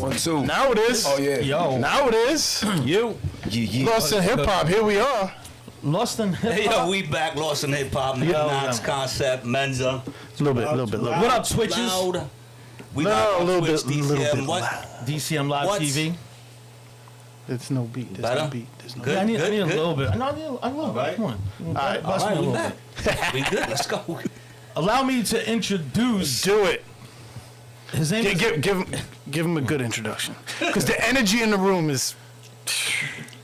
1, 2. Now it is. Oh yeah. Yo. Now it is. Lost in hip hop. Here we are. Lost in hip Hey, hop. yo, we back. Lost in hip hop. Yo, Knox yo. Concept, Menza. A little bit. What up, Twitches? Loud. We No, got a little Twitch, bit, little DCM. bit What? DCM Live What? TV. There's no beat. There's Better? no beat. There's no Good. Yeah, I need a good. little bit. No, I need a little bit. right. Come on. All right. Bust All me right, a we little back. bit. We good. Let's go. Allow me to introduce. Do it. His name is. Give him a good introduction. Because the energy in the room is.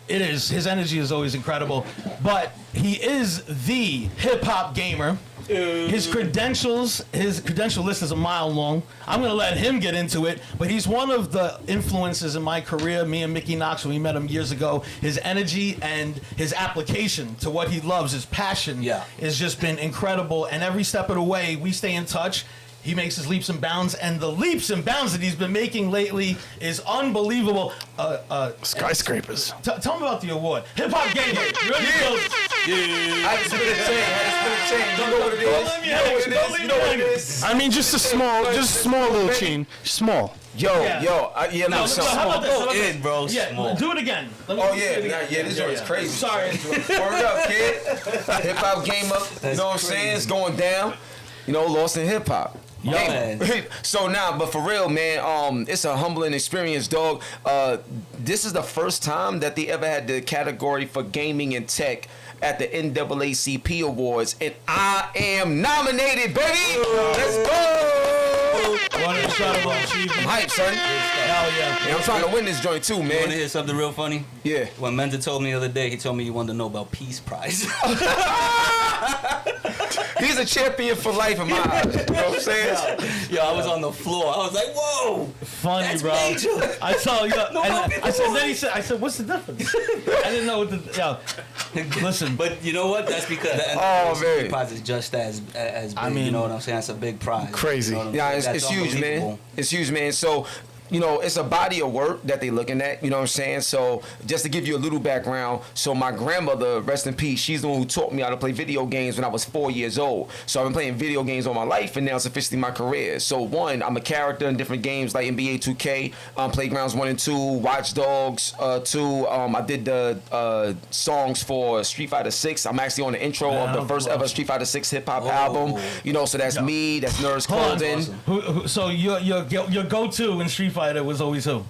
It is. His energy is always incredible. But he is the hip hop gamer. His credential list is a mile long. I'm going to let him get into it. But he's one of the influences in my career. Me and Mickey Knox, when we met him years ago, his energy and his application to what he loves, his passion, has just been incredible. And every step of the way, we stay in touch. He makes his leaps and bounds, and the leaps and bounds that he's been making lately is unbelievable. Skyscrapers. Tell me about the award. Hip Hop Gamer. I just spit a chain. You know what it is. Don't I mean, just a small little chain. Small. Yo, no, so how about this? Go in, bro. Yeah, Small. do it again. Let me Oh do it yeah, again. this joint's crazy. Sorry. Word up, kid. Hip hop game up. You know what I'm saying? It's going down. You know, Lost in hip hop. Man. So now, but for real, man, it's a humbling experience, dog. This is the first time that they ever had the category for gaming and tech at the NAACP Awards, and I am nominated, baby. Let's go. What an incredible achievement. I'm hyped, son. Hell yeah. Yeah, I'm trying to win this joint too, You want to man. hear something real funny? Yeah. When Menza told me the other day, he told me he wanted to know about Peace Prize. He's a champion for life in my eyes. You know what I'm saying? Yo, I was on the floor. I was like, whoa. Funny, That's bro. major. I saw you. No, And people I said, want then he said, what's the difference? I didn't know what the. Listen. But you know what? That's because the Oh, man. Peace Prize is just as big. I mean, you know what I'm saying? It's a big prize. Crazy. You know what I'm Yeah, saying? it's That's huge, man. unbelievable. It's huge, man. So, you know, it's a body of work that they looking at, you know what I'm saying? So, just to give you a little background, so my grandmother, rest in peace, she's the one who taught me how to play video games when I was 4 years old. So, I've been playing video games all my life, and now it's officially my career. So, one, I'm a character in different games like NBA 2K, Playgrounds 1 and 2, Watch Dogs 2. I did the songs for Street Fighter 6. I'm actually on the intro of the first ever Street Fighter 6 hip hop album. You know, so that's me, that's Nerds Clothing. So your go-to in Street Fighter was always who?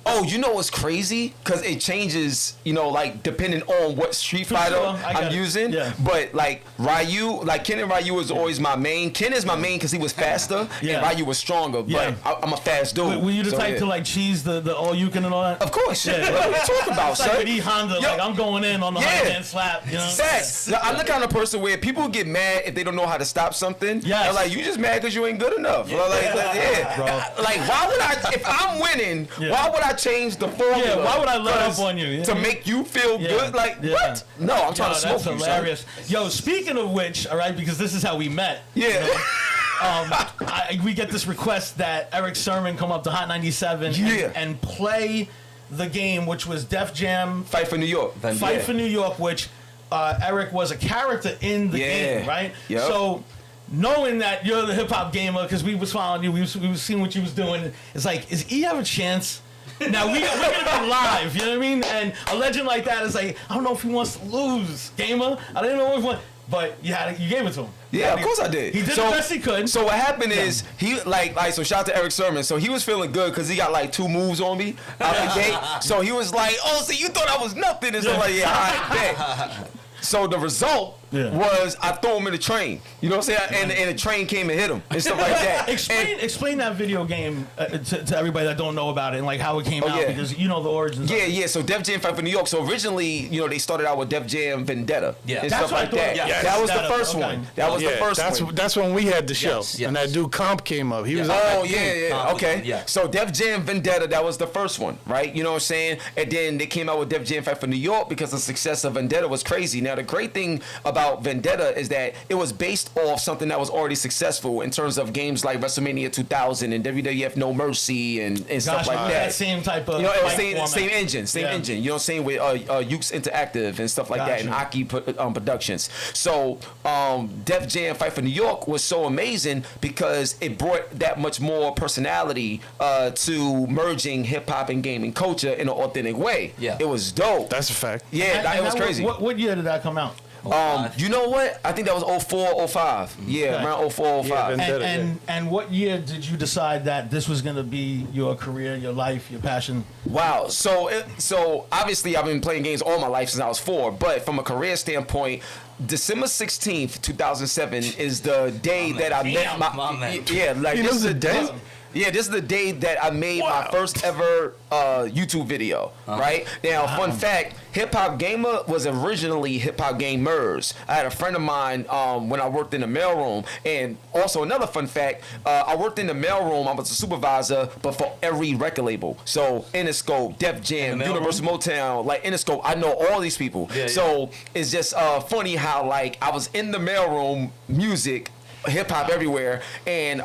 Oh, you know what's crazy? Because it changes, you know, like, depending on what Street Fighter sure, I got I'm it. using. Yeah. But, like, Ryu, like, Ken and Ryu is always my main. Ken is my main because he was faster, Yeah. and Ryu was stronger. But Yeah. I'm a fast dude. Were you the So, type yeah. to like cheese the all you can and all that? Of course. Yeah. What are you talking about, It's like son? with E Honda, Yo. like I'm going in on the Yeah. hand slap. You know? Facts. I'm the kind of person where people get mad if they don't know how to stop something. Yes. They're like, you just mad because you ain't good enough. Or Bro. Like, why would I, if I'm winning, Yeah. why would I change the formula? Yeah, why would I let up 'Cause on you? Yeah. To make you feel Yeah. good? Like, Yeah. what? No, I'm trying Yo, to smoke that's you, son. hilarious. Yo, speaking of which, all right, because this is how we met. Yeah. We get this request that Eric Sermon come up to Hot 97 Yeah. and play the game, which was Def Jam Fight for New York. Fight for New York, which Eric was a character in the game, right? Yep. So knowing that you're the hip hop gamer, because we was following you, we was seeing what you was doing. It's like, is E have a chance? Now we're gonna go live, you know what I mean? And a legend like that is like, I don't know if he wants to lose, gamer. I didn't know if he want, but you gave it to him. Yeah, of course I did. He did the best he could. So what happened is he so shout out to Eric Sermon. So he was feeling good because he got like 2 moves on me out the gate. So he was like, "Oh, so you thought I was nothing?" And so like, yeah, all right, bet. So the result was I threw him in the train. You know what I'm saying? And the train came and hit him and stuff like that. Explain that video game to everybody that don't know about it and like how it came out, because you know the origins. Yeah. So Def Jam Fight for New York. So originally, you know, they started out with Def Jam Vendetta. Yeah. And That's stuff what I like thought. that. Yeah. That was the Vendetta, first okay. one. That was the first one. That's when we had the show, Yes. and that dude Comp came up. He was Oh yeah. Okay. Yeah. So Def Jam Vendetta, that was the first one, right? You know what I'm saying? And then they came out with Def Jam Fight for New York because the success of Vendetta was crazy. Now the great thing about about Vendetta is that it was based off something that was already successful in terms of games like WrestleMania 2000 and WWF No Mercy and stuff like that. Same type of You know, fight same format. engine. You know what I'm saying, with Ukes Interactive and stuff like that, and Aki Productions. So Def Jam Fight for New York was so amazing because it brought that much more personality to merging hip hop and gaming culture in an authentic way. Yeah. It was dope. That's a fact. Yeah, it was crazy. What year did that come out? You know what? I think that was 04, 05. Yeah, Okay. around 04, 05. Yeah, Vendetta, And what year did you decide that this was going to be your career, your life, your passion? Wow. So obviously I've been playing games all my life since I was 4, but from a career standpoint, December 16th, 2007 is the day that I met my man. Yeah, like You this know is the the day? Yeah, this is the day that I made my first ever YouTube video, right? Now, fun fact, Hip Hop Gamer was originally Hip Hop Gamers. I had a friend of mine when I worked in the mailroom, and also another fun fact, I worked in the mailroom, I was a supervisor, but for every record label. So, Interscope, Def Jam, Universal Motown, like Interscope, I know all these people. So, it's just funny how, like, I was in the mailroom, music, hip hop everywhere, and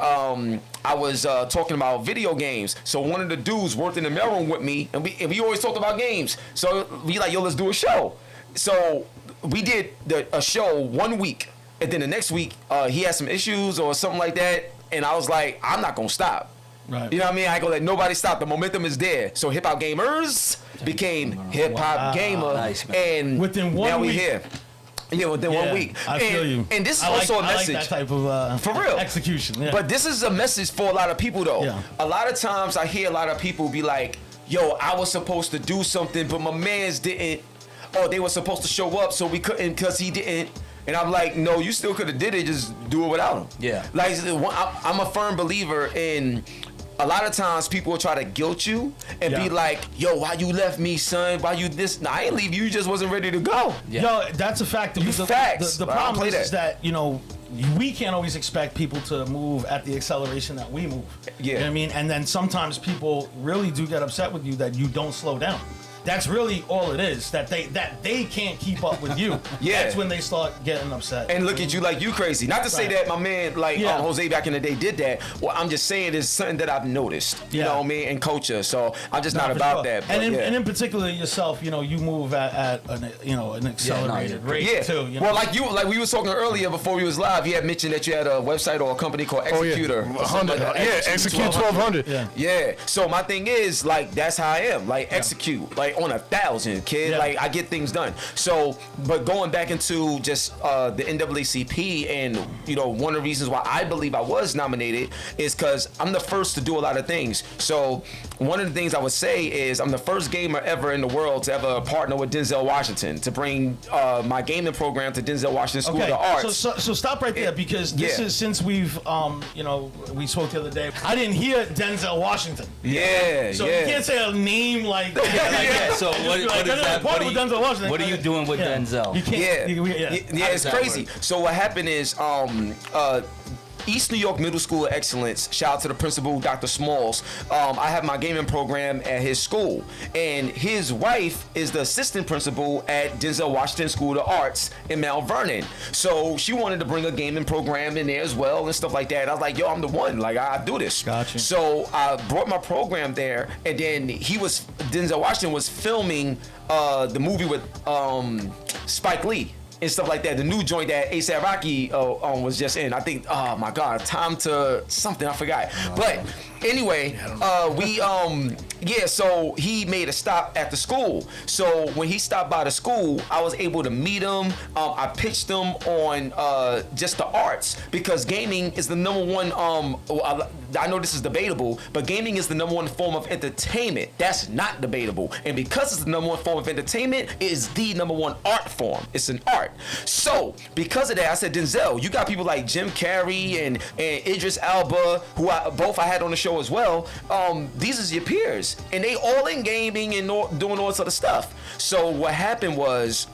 I was talking about video games. So one of the dudes worked in the mailroom with me, and we always talked about games. So we like, yo, let's do a show. So we did a show 1 week, and then the next week he had some issues or something like that, and I was like, I'm not gonna stop. Right. You know what I mean? I ain't gonna let nobody stop. The momentum is there. So Hip Hop Gamers became Hip Hop Gamer, Nice, man. and Within 1 now we week. here. Yeah, within 1 week. I feel you. And this is I like- also a I message. like that type of For real. execution. Yeah. But this is a message for a lot of people, though. Yeah. A lot of times I hear a lot of people be like, yo, I was supposed to do something, but my mans didn't. Or they were supposed to show up, so we couldn't because he didn't. And I'm like, no, you still could have did it, just do it without him. Yeah. Like, I'm a firm believer in... A lot of times people will try to guilt you and be like, yo, why you left me, son? Why you this? Nah, I ain't leave you. You just wasn't ready to go. Yeah. Yo, that's a fact. You facts. The I don't problem play is that, you know, we can't always expect people to move at the acceleration that we move. Yeah. You know what I mean? And then sometimes people really do get upset with you that you don't slow down. That's really all it is. That they can't keep up with you. Yeah. That's when they start getting upset. And look at you like you crazy. Not to say Right. that my man like Yeah. Jose back in the day did that. Well, I'm just saying it's something that I've noticed. You Yeah. know what I mean? In culture. So I'm just not For about sure. that. But And in particular yourself, you know, you move at an accelerated rate yeah. too. You know? Well, like we was talking earlier before we was live, you had mentioned that you had a website or a company called Oh, yeah. Executor. or something 100. like that. Yeah, Execute 1200. Yeah. Yeah. So my thing is like that's how I am. Like execute like on 1,000, kid. Yeah. Like I get things done. So, but going back into just the NAACP, and you know, one of the reasons why I believe I was nominated is because I'm the first to do a lot of things. So one of the things I would say is I'm the first gamer ever in the world to ever partner with Denzel Washington to bring my gaming program to Denzel Washington School of the Arts. So stop right there because this Yeah. is since we've you know, we spoke the other day. I didn't hear Denzel Washington. Yeah, So yeah. you can't say a name like that. Yeah, so what is that? What What are you doing with Denzel? You can't. Yeah, Yeah. yeah, How it's does that crazy. work? So what happened is, East New York Middle School of Excellence. Shout out to the principal, Dr. Smalls. I have my gaming program at his school, and his wife is the assistant principal at Denzel Washington School of the Arts in Mount Vernon. So she wanted to bring a gaming program in there as well and stuff like that. I was like, yo, I'm the one. Like I do this. Gotcha. So I brought my program there, and then Denzel Washington was filming the movie with Spike Lee and stuff like that. The new joint that A$AP Rocky was just in. I think, oh my God, Time to something, I forgot. But anyway, so he made a stop at the school. So when he stopped by the school, I was able to meet him. I pitched him on just the arts because gaming is the number one, I know this is debatable, but gaming is the number one form of entertainment. That's not debatable. And because it's the number one form of entertainment, it is the number one art form. It's an art. So because of that, I said, Denzel, you got people like Jim Carrey and Idris Elba, who I had on the show as well. These is your peers, and they all in gaming and doing all this other stuff. So what happened was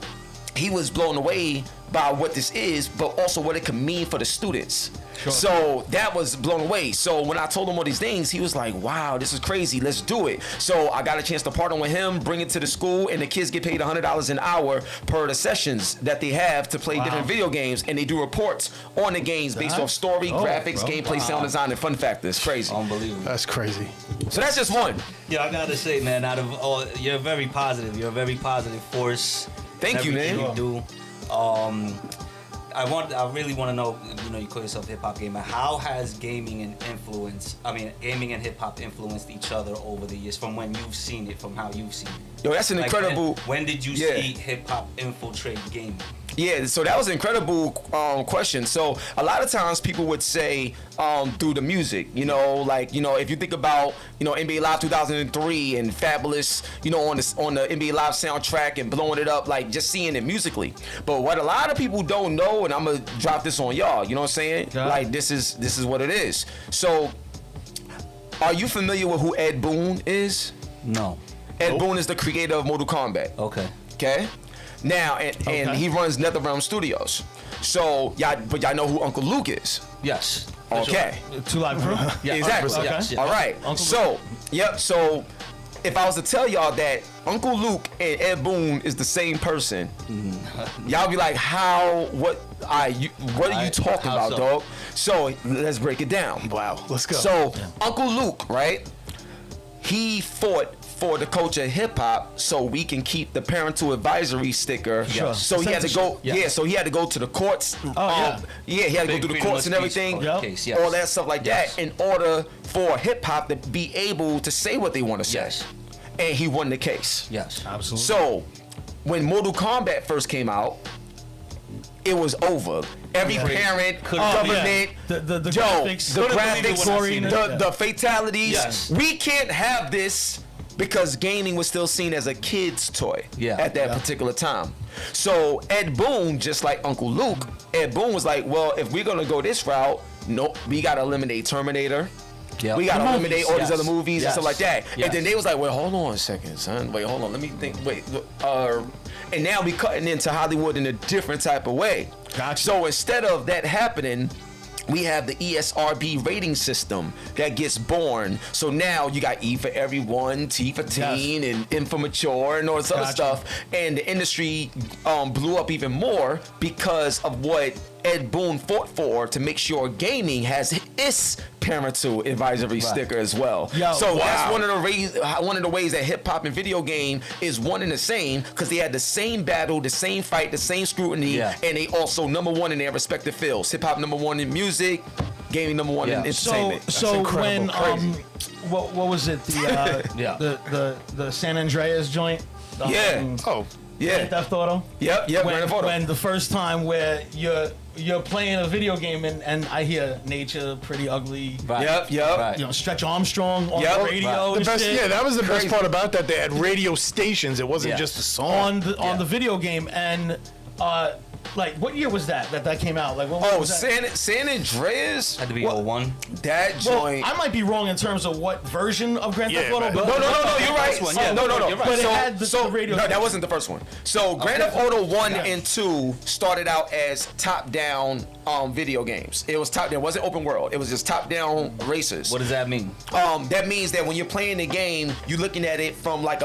he was blown away by what this is, but also what it could mean for the students. Sure. So that was blown away. So when I told him all these things, he was like, wow, this is crazy. Let's do it. So I got a chance to partner with him, bring it to the school, and the kids get paid $100 an hour per the sessions that they have to play different video games, and they do reports on the games based off story, graphics, gameplay, sound design, and fun factors. Crazy. Unbelievable. That's crazy. So that's just one. Yeah, I gotta say, man, out of all, you're very positive. You're a very positive force. Thank you, Everything man. you do. I really want to know. You know, you call yourself a hip hop gamer. How has gaming and hip hop influenced each other over the years? From when you've seen it, from how you've seen it. Yo, that's an Like, incredible. When did you see hip hop infiltrate gaming? Yeah, so that was an incredible question. So a lot of times people would say through the music, you know, like, you know, if you think about, you know, NBA Live 2003 and Fabulous, you know, on the NBA Live soundtrack and blowing it up, like just seeing it musically. But what a lot of people don't know, and I'm gonna drop this on y'all, you know what I'm saying? Yeah. Like this is what it is. So are you familiar with who Ed Boon is? No. Ed Boon is the creator of Mortal Kombat. Okay. Okay. Now, and he runs NetherRealm Studios. So, y'all know who Uncle Luke is. Yes. Okay. 2 Live Crew. Yeah, Exactly. Okay. Yes, yes. All right. Uncle So, yep. So, if I was to tell y'all that Uncle Luke and Ed Boon is the same person, y'all be like, how? What are you talking How about, so? dog? So, let's break it down. Wow. Let's go. So, Uncle Luke, right? He fought for the culture of hip hop so we can keep the parental advisory sticker. Sure. So he had to go. Yeah. Yeah. So he had to go to the courts. yeah. Yeah. He had to go Big through the freedom courts of and speech everything. Yep. case, yes. All that stuff like Yes. that in order for hip hop to be able to say what they want to say. Yes. And he won the case. Yes. Absolutely. So when Mortal Kombat first came out, it was over. Every parent, government, The yo, graphics, the Couldn't believe it graphics, when I seen it. the fatalities. Yes. We can't have this because gaming was still seen as a kid's toy at that particular time. So Ed Boon, just like Uncle Luke, Ed Boon was like, well, if we're gonna go this route, nope, we gotta eliminate Terminator. Yep. We gotta eliminate all these Yes. other movies and Yes. stuff like that. Yes. And then they was like, wait, hold on a second, son. Wait, hold on. Let me think. Wait, and now we cutting into Hollywood in a different type of way. Gotcha. So instead of that happening, we have the ESRB rating system that gets born. So now you got E for everyone, T for teen, and M for mature, and all this other Gotcha. stuff. And the industry blew up even more because of what Ed Boon fought for to make sure gaming has its parental advisory sticker as well. Yo, so that's wow. one of the ways that hip hop and video game is one and the same, because they had the same battle, the same fight, the same scrutiny, Yeah. and they also #1 in their respective fields. Hip hop #1 in music, gaming #1 in entertainment. So when incredible. what was it, the San Andreas joint? Yeah. Oh. Yeah. Grand Theft Auto. Yep. Grand Theft Auto. When the first time where you're playing a video game and I hear Nature, Pretty Ugly, Yep. Right. you know, Stretch Armstrong on Yep. the radio The and best, shit. yeah, that was the Crazy. best part about that. They had radio stations. It wasn't Yeah. just a song. on the video game. And like, what year was that came out? Like, what Oh, was that? San Andreas. Had to be What- 01. That Well, joint. I might be wrong in terms of what version of Grand Theft Yeah, Auto, man. but No, you're right. First one, yeah. No. You're right. But it had the radio No, that station. wasn't the first one. So Grand Theft Auto 1 and 2 started out as top-down video games. It was top. It wasn't open world. It was just top-down races. What does that mean? That means that when you're playing the game, you're looking at it from like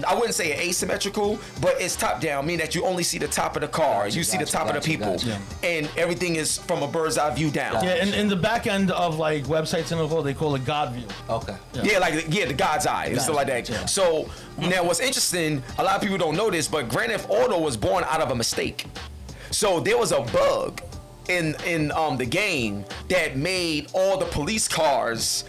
I wouldn't say asymmetrical, but it's top down, meaning that you only see the top of the car, you see the top of the people, and everything is from a bird's eye view down. Yeah, in the back end of like websites in the world, they call it God view. Okay. The God's eye and stuff like that. Yeah. So now what's interesting, a lot of people don't know this, but Grand Theft Auto was born out of a mistake. So there was a bug in the game that made all the police cars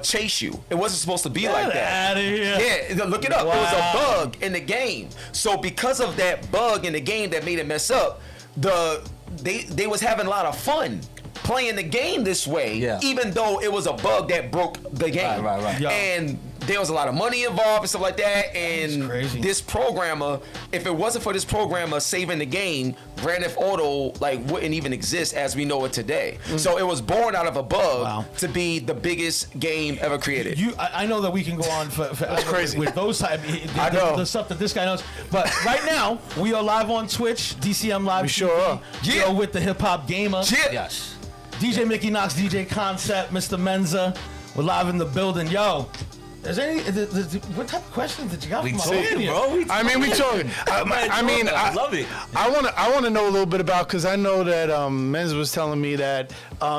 chase you. It wasn't supposed to be like that. Outta here. Yeah, look it up. Wow. It was a bug in the game. So because of that bug in the game that made it mess up, they was having a lot of fun playing the game this way, Yeah. even though it was a bug that broke the game. Right. Yeah. And there was a lot of money involved and stuff like that. And crazy. this programmer, if it wasn't for this programmer saving the game, Grand Theft Auto wouldn't even exist as we know it today. So it was born out of a bug to be the biggest game ever created. I know that we can go on for crazy. with those type. I know. The stuff that this guy knows. But right now we are live on Twitch, DCM Live. We sure are. Yeah. With the Hip Hop Gamer. Yeah. Yes. DJ Mickey Knox, DJ Concept, Mr. Menza. We're live in the building. Yo, is there any? What type of questions did you got? We from my talking, audience? bro. I mean, we talking. I love it. I want to know a little bit about, because I know that Menz was telling me that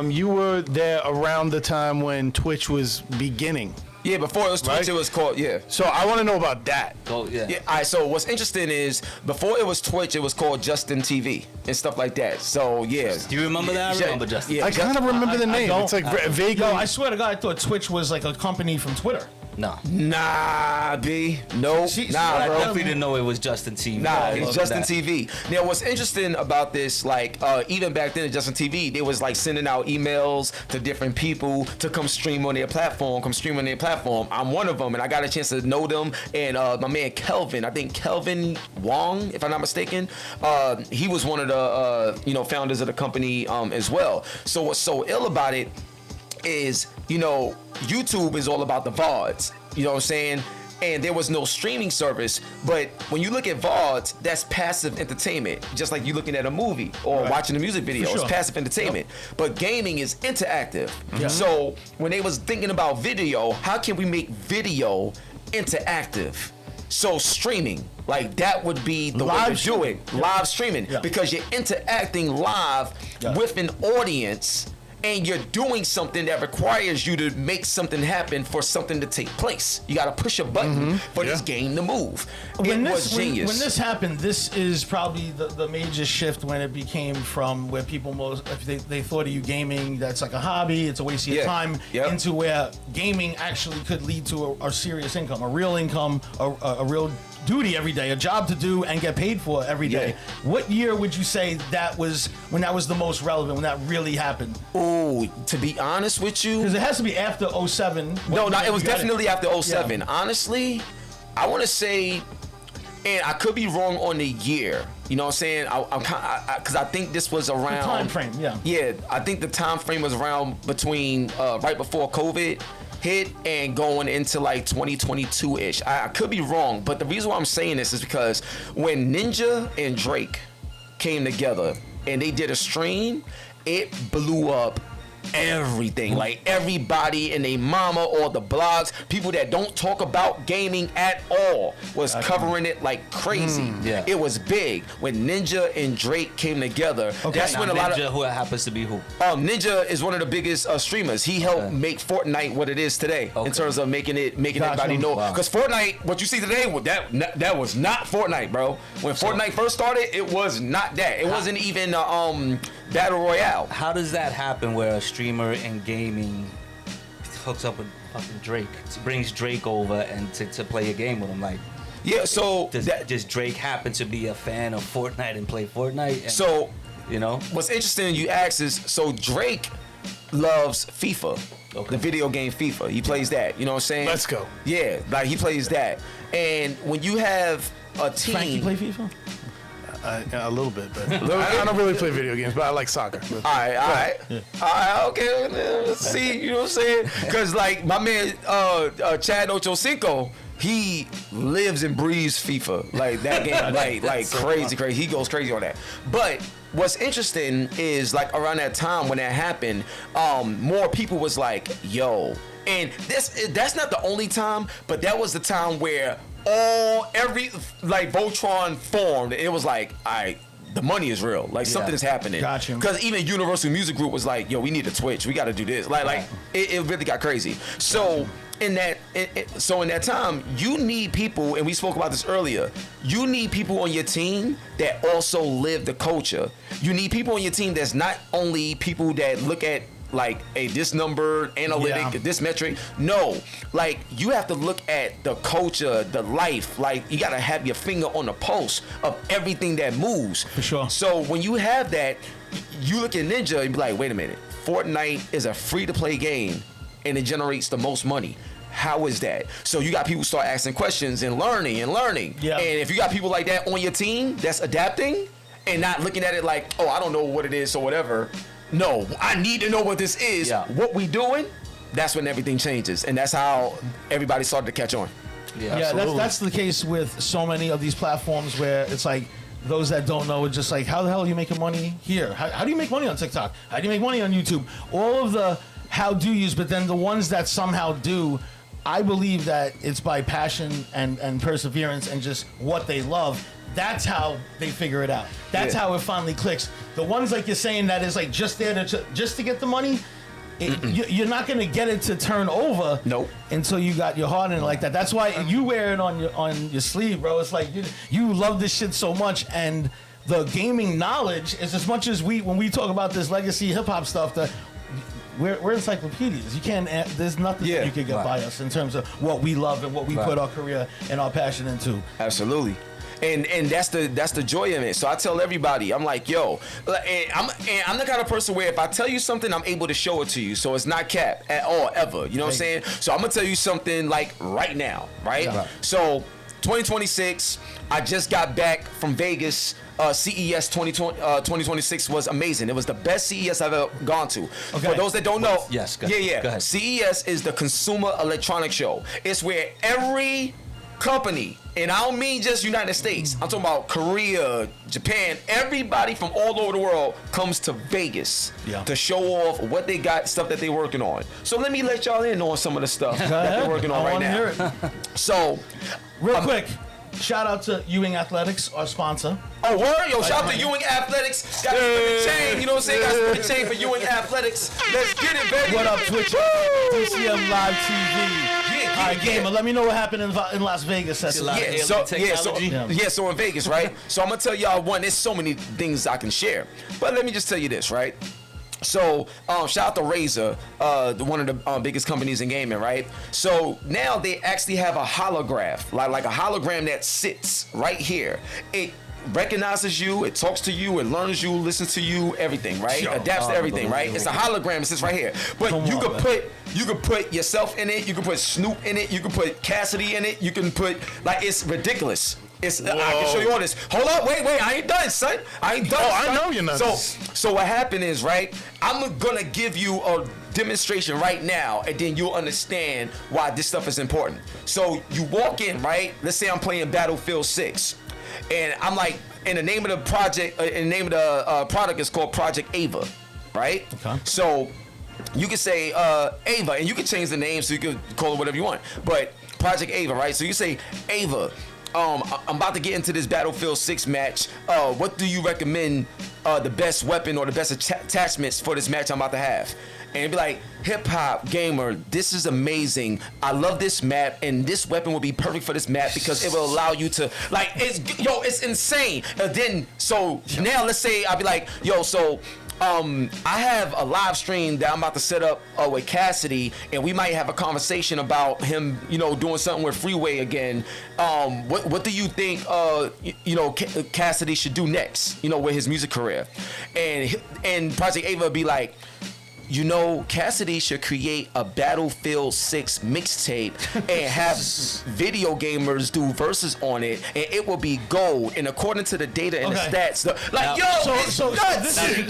you were there around the time when Twitch was beginning. Yeah, before it was Twitch, Right? it was called, yeah. So I want to know about that. Go, yeah. Yeah, all right, so what's interesting is before it was Twitch, it was called Justin TV and stuff like that. So, yeah. Do you remember that? I Yeah, remember Justin. yeah. I kind of remember the name. don't- It's like vaguely. Yo, I swear to God, I thought Twitch was like a company from Twitter. No. Nah, B. No, nah, I bro. definitely didn't know it was Justin TV. Nah, I it's love Justin that. TV. Now, what's interesting about this, like, even back then at Justin TV, they was like sending out emails to different people to come stream on their platform, I'm one of them, and I got a chance to know them. And my man Kelvin, I think Kelvin Wong, if I'm not mistaken, he was one of the founders of the company as well. So what's so ill about it is, YouTube is all about the VODs. You know what I'm saying? And there was no streaming service. But when you look at VODs, that's passive entertainment. Just like you looking at a movie or watching a music video. For sure. It's passive entertainment. But gaming is interactive. So when they was thinking about video, how can we make video interactive? So streaming, like that would be the way to do it. Live streaming. Yeah. Because you're interacting live with an audience, and you're doing something that requires you to make something happen for something to take place. You got to push a button for this game to move. When it was genius. When this happened, this is probably the major shift when it became from where people they thought of you gaming, that's like a hobby, it's a waste of your time, into where gaming actually could lead to a serious income, a real income, a real duty every day, a job to do and get paid for every day. What year would you say that was when that was the most relevant, when that really happened? Ooh, to be honest with you, Because it has to be after 07. no, it was definitely after 07. Honestly, I want to say, and I could be wrong on the year. You know what I'm saying? Because I think this was around The time frame, yeah. Yeah, I think the time frame was around between right before COVID hit and going into like 2022-ish. I could be wrong, but the reason why I'm saying this is because when Ninja and Drake came together and they did a stream, it blew up everything. Like everybody and their mama or the blogs, people that don't talk about gaming at all, was covering it like crazy. Yeah. It was big when Ninja and Drake came together. That's Now, when a lot of Ninja, who happens to be who? Ninja is one of the biggest streamers. He helped make Fortnite what it is today in terms of making everybody know. Because Fortnite, what you see today, that was not Fortnite, bro. When Fortnite first started, it was not that. It wasn't even Battle Royale. How does that happen where a streamer in gaming hooks up with fucking Drake, brings Drake over and to play a game with him? Like, Yeah, so does Drake happen to be a fan of Fortnite and play Fortnite? And, so you know, what's interesting you ask is, so Drake loves FIFA, the video game FIFA. He plays that, you know what I'm saying? Let's go. Yeah, like he plays that. And when you have a team... Frankie play FIFA? A little bit, but I don't really play video games, but I like soccer. All right, okay. Let's see, you know what I'm saying? Because like my man Chad Ochocinco, he lives and breathes FIFA, like that game, like so crazy. He goes crazy on that. But what's interesting is like around that time when that happened, more people was like, "Yo," and that's not the only time, but that was the time where every Voltron formed. It was like, the money is real. Like something is happening. Gotcha. Because even Universal Music Group was like, yo, we need a Twitch. We got to do this. It really got crazy. So in that time, you need people, and we spoke about this earlier. You need people on your team that also live the culture. You need people on your team that's not only people that look at like this number analytic, this metric. No, like you have to look at the culture, the life. Like you gotta have your finger on the pulse of everything that moves. For sure. So when you have that, you look at Ninja and be like, wait a minute, Fortnite is a free to play game and it generates the most money. How is that? So you got people start asking questions and learning. Yeah. And if you got people like that on your team that's adapting and not looking at it like, oh, I don't know what it is or whatever. No, I need to know what this is. Yeah. What we doing? That's when everything changes, and that's how everybody started to catch on. Yeah, that's the case with so many of these platforms where it's like those that don't know, it's just like, how the hell are you making money here? How do you make money on TikTok? How do you make money on YouTube? All of the how do yous, but then the ones that somehow do, I believe that it's by passion and perseverance and just what they love. That's how they figure it out. That's how it finally clicks. The ones like you're saying that is like just there to get the money. You're not gonna get it to turn over. Nope. Until you got your heart in it like that. That's why you wear it on your sleeve, bro. It's like you love this shit so much, and the gaming knowledge is as much as when we talk about this legacy hip hop stuff that. We're encyclopedias. You can't. There's nothing that you can get by us in terms of what we love and what we put our career and our passion into. Absolutely. And that's the joy in it. So I tell everybody, I'm like, yo, and I'm the kind of person where if I tell you something, I'm able to show it to you. So it's not cap at all, ever. You know what I'm saying? So I'm gonna tell you something like right now, right? Yeah. So 2026, I just got back from Vegas. CES 2026 was amazing. It was the best CES I've ever gone to. Okay. For those that don't know, Yes, go ahead. Go ahead. CES is the Consumer Electronics Show. It's where every company, and I don't mean just United States, I'm talking about Korea, Japan, everybody from all over the world comes to Vegas to show off what they got, stuff that they're working on. So let me let y'all in on some of the stuff that they're working on right now. Hear it. So, Real quick, shout out to Ewing Athletics, our sponsor. oh, word? Yo, shout out to Ewing Athletics. Got to spin the chain, you know what I'm saying? Got to spin the chain for Ewing Athletics. Let's get it, baby. What up, Twitch? DCM Live TV. All right, Gamer, let me know what happened in Las Vegas. See a lot of Yeah, alien so technology. so in Vegas, right? So I'm gonna tell y'all one. There's so many things I can share, but let me just tell you this, right? So shout out to Razer, one of the biggest companies in gaming, right? So now they actually have a holograph, like a hologram that sits right here. It recognizes you, it talks to you, it learns you, listens to you, everything, right? Adapts to everything, right? It's a hologram, it sits right here. But you could put yourself in it, you could put Snoop in it, you could put Cassidy in it, you can put, like, it's ridiculous. I can show you all this. Hold up, wait, I ain't done, son. I ain't done. Oh, son. I know you're not. So what happened is, right, I'm gonna give you a demonstration right now, and then you'll understand why this stuff is important. So you walk in, right? Let's say I'm playing Battlefield 6. And I'm like, and the name of the project, and the name of the product is called Project Ava, right? Okay. So you can say Ava, and you can change the name so you can call it whatever you want. But Project Ava, right? So you say Ava. I'm about to get into this Battlefield 6 match. What do you recommend the best weapon or the best attachments for this match I'm about to have? And it'd be like, hip hop gamer, this is amazing. I love this map, and this weapon will be perfect for this map because it will allow you to, like, it's insane. And then, so now let's say I'll be like, I have a live stream that I'm about to set up with Cassidy, and we might have a conversation about him, doing something with Freeway again. What do you think, Cassidy should do next, with his music career? And Project Ava would be like, Cassidy should create a Battlefield 6 mixtape and have video gamers do verses on it, and it will be gold. And according to the data and the stats,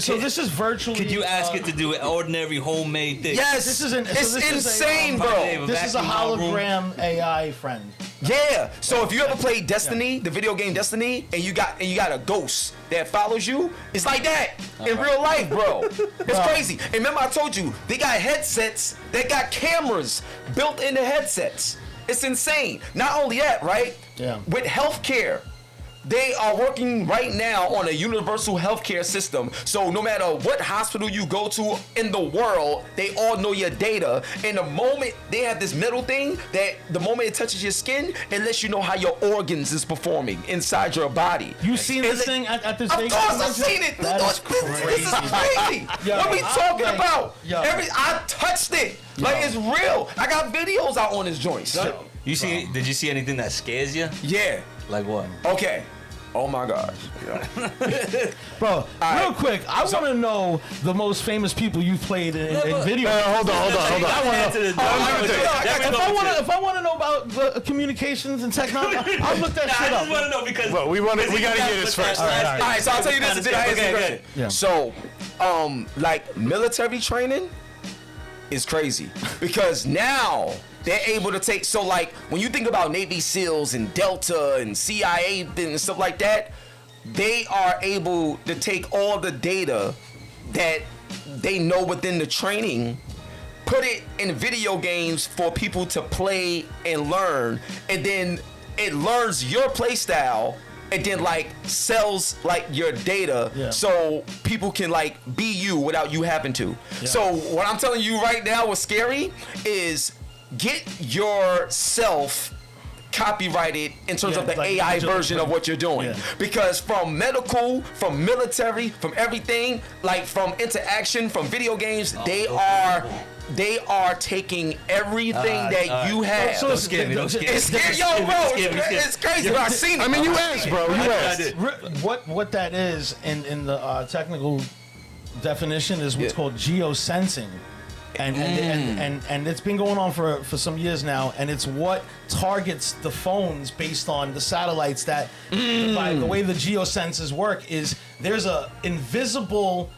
this is virtually. Could you ask it to do an ordinary homemade thing? Yes, This is insane, bro. This is a hologram AI friend. Yeah. So if you ever played Destiny, the video game Destiny, and you got a ghost that follows you, it's like that in real life, bro. It's crazy. And remember, I told you they got headsets that got cameras built into headsets. It's insane. Not only that, right? Yeah. With healthcare, they are working right now on a universal healthcare system. So no matter what hospital you go to in the world, they all know your data. And the moment they have this metal thing that the moment it touches your skin, it lets you know how your organs is performing inside your body. You seen this thing at this Of Vegas course I've convention? seen it. That is This is crazy. Yo, What are we talking about? yo. I touched it. Like, it's real. I got videos out on this joint, son. Did you see anything that scares you? Yeah. Like what? Okay. Oh my gosh. Bro, real quick, I want to know the most famous people you've played in video. Hold on. If I want to know about the communications and technology, I'll look that I shit just up. want to know because Well, we gotta hear this first. All right, so I'll tell you this. Did I answer the question? Yeah. So, like military training is crazy because now they're able to take. So, like when you think about Navy SEALs and Delta and CIA and stuff like that, they are able to take all the data that they know within the training, put it in video games for people to play and learn, and then it learns your play style and then like sells like your data so people can like be you without you having to. So what I'm telling you right now what's scary is get yourself copyrighted in terms of the like AI digital version of what you're doing. Yeah. Because from medical, from military, from everything, like from interaction, from video games, they are taking everything that you have. So don't scare me. It's scary, yo, bro. It's crazy. Bro, I seen it. I mean, you asked, bro. You asked. What that is in the technical definition is what's called geosensing. And it's been going on for some years now, and it's what targets the phones based on the satellites that by the way the geosensors work is there's a invisible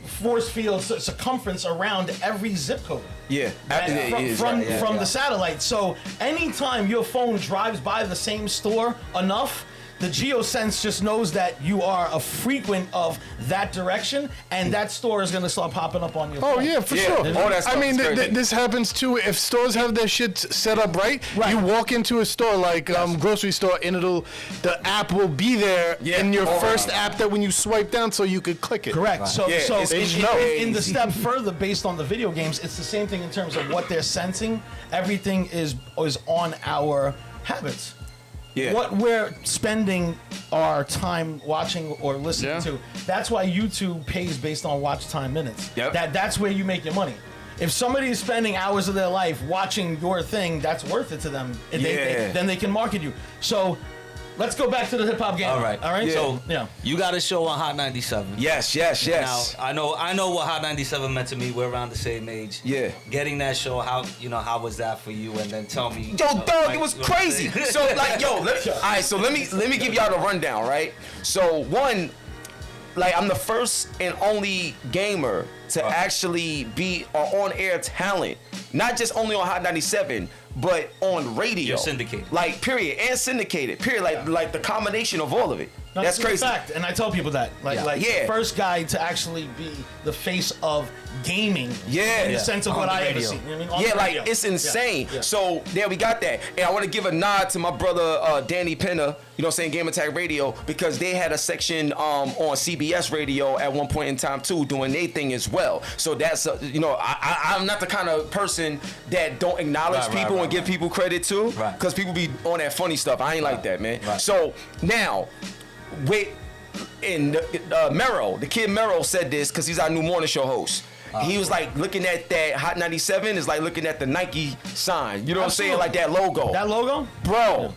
force field circumference around every zip code. From the satellite. So anytime your phone drives by the same store enough, the geosense just knows that you are a frequent of that direction, and that store is going to start popping up on your phone. Oh yeah, for sure. All that stuff I mean, is crazy. this happens too. If stores have their shit set up right, you walk into a store like grocery store, and the app will be there in your first app that when you swipe down, so you could click it. Correct. So it's in the step further, based on the video games, it's the same thing in terms of what they're sensing. Everything is on our habits. Yeah. What we're spending our time watching or listening to. That's why YouTube pays based on watch time minutes. Yep. That's where you make your money. If somebody is spending hours of their life watching your thing, that's worth it to them. Then they can market you. So let's go back to the hip hop game. All right. Yeah. So you got a show on Hot 97. Yes. Now I know what Hot 97 meant to me. We're around the same age. Yeah. Getting that show, how was that for you? And then tell me. Yo, dog, it was crazy. So like, let me give y'all the rundown, right? So one, like I'm the first and only gamer to actually be an on-air talent, not just only on Hot 97. But on radio, you're syndicated, like period, and syndicated, period, like the combination of all of it. No, that's crazy. Fact, and I tell people that, the first guy to actually be the face of gaming, in the sense of what I ever seen. You know what I mean? Like it's insane. Yeah. So there we got that, and I want to give a nod to my brother Danny Penna. You know what I'm saying? Game Attack Radio, because they had a section on CBS Radio at one point in time too, doing their thing as well. So that's I'm not the kind of person that don't acknowledge people and give people credit too, because people be on that funny stuff. I ain't like that, man. So now, Mero, the kid Mero said this because he's our new morning show host. He was like looking at that Hot 97 is like looking at the Nike sign. You know what I'm saying? Like that logo. That logo? Bro.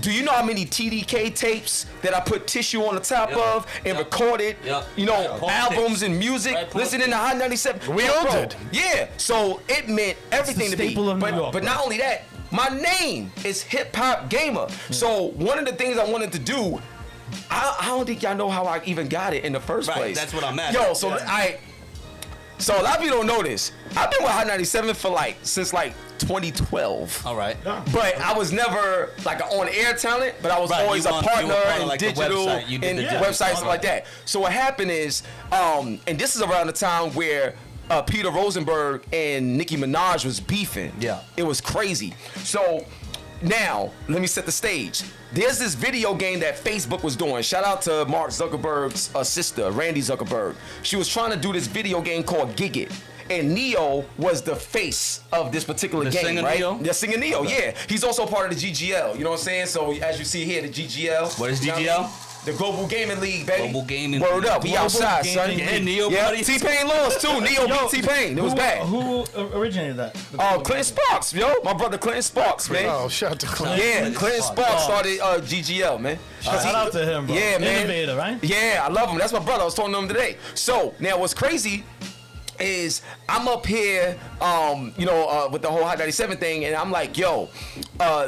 Do you know how many TDK tapes that I put tissue on the top of and recorded, albums and music, listening to Hot 97? We all did. Yeah. So it meant everything to me. Staple of New York, but not only that, my name is Hip Hop Gamer. So one of the things I wanted to do, I don't think y'all know how I even got it in the first place. That's what I'm at. Yo, so so a lot of people don't know this. I've been with Hot 97 for since 2012. All right. But I was never like an on-air talent, but I was always a partner in digital and websites, stuff like that. So what happened is, and this is around the time where Peter Rosenberg and Nicki Minaj was beefing. Yeah. It was crazy. So now, let me set the stage. There's this video game that Facebook was doing. Shout out to Mark Zuckerberg's sister, Randy Zuckerberg. She was trying to do this video game called Gig It. And Neo was the face of this particular game, right? Neo? The singer Neo, yeah. He's also part of the GGL, you know what I'm saying? So as you see here, the GGL. What is GGL? The Global Gaming League, baby. Global Gaming Word League. up, we Global outside, son. Gaming And Neo Yeah, buddy. T-Pain lost too. Neo beat T-Pain. It was bad. Who originated that? Clinton Sparks, yo. My brother Clinton Sparks, man. Oh, shout out to Clint. Yeah, Clinton Sparks started GGL, man. Shout out to him, bro. Yeah, man. Innovator, right? Yeah, I love him. That's my brother. I was talking to him today. So now, what's crazy is I'm up here, with the whole Hot 97 thing, and I'm like, yo,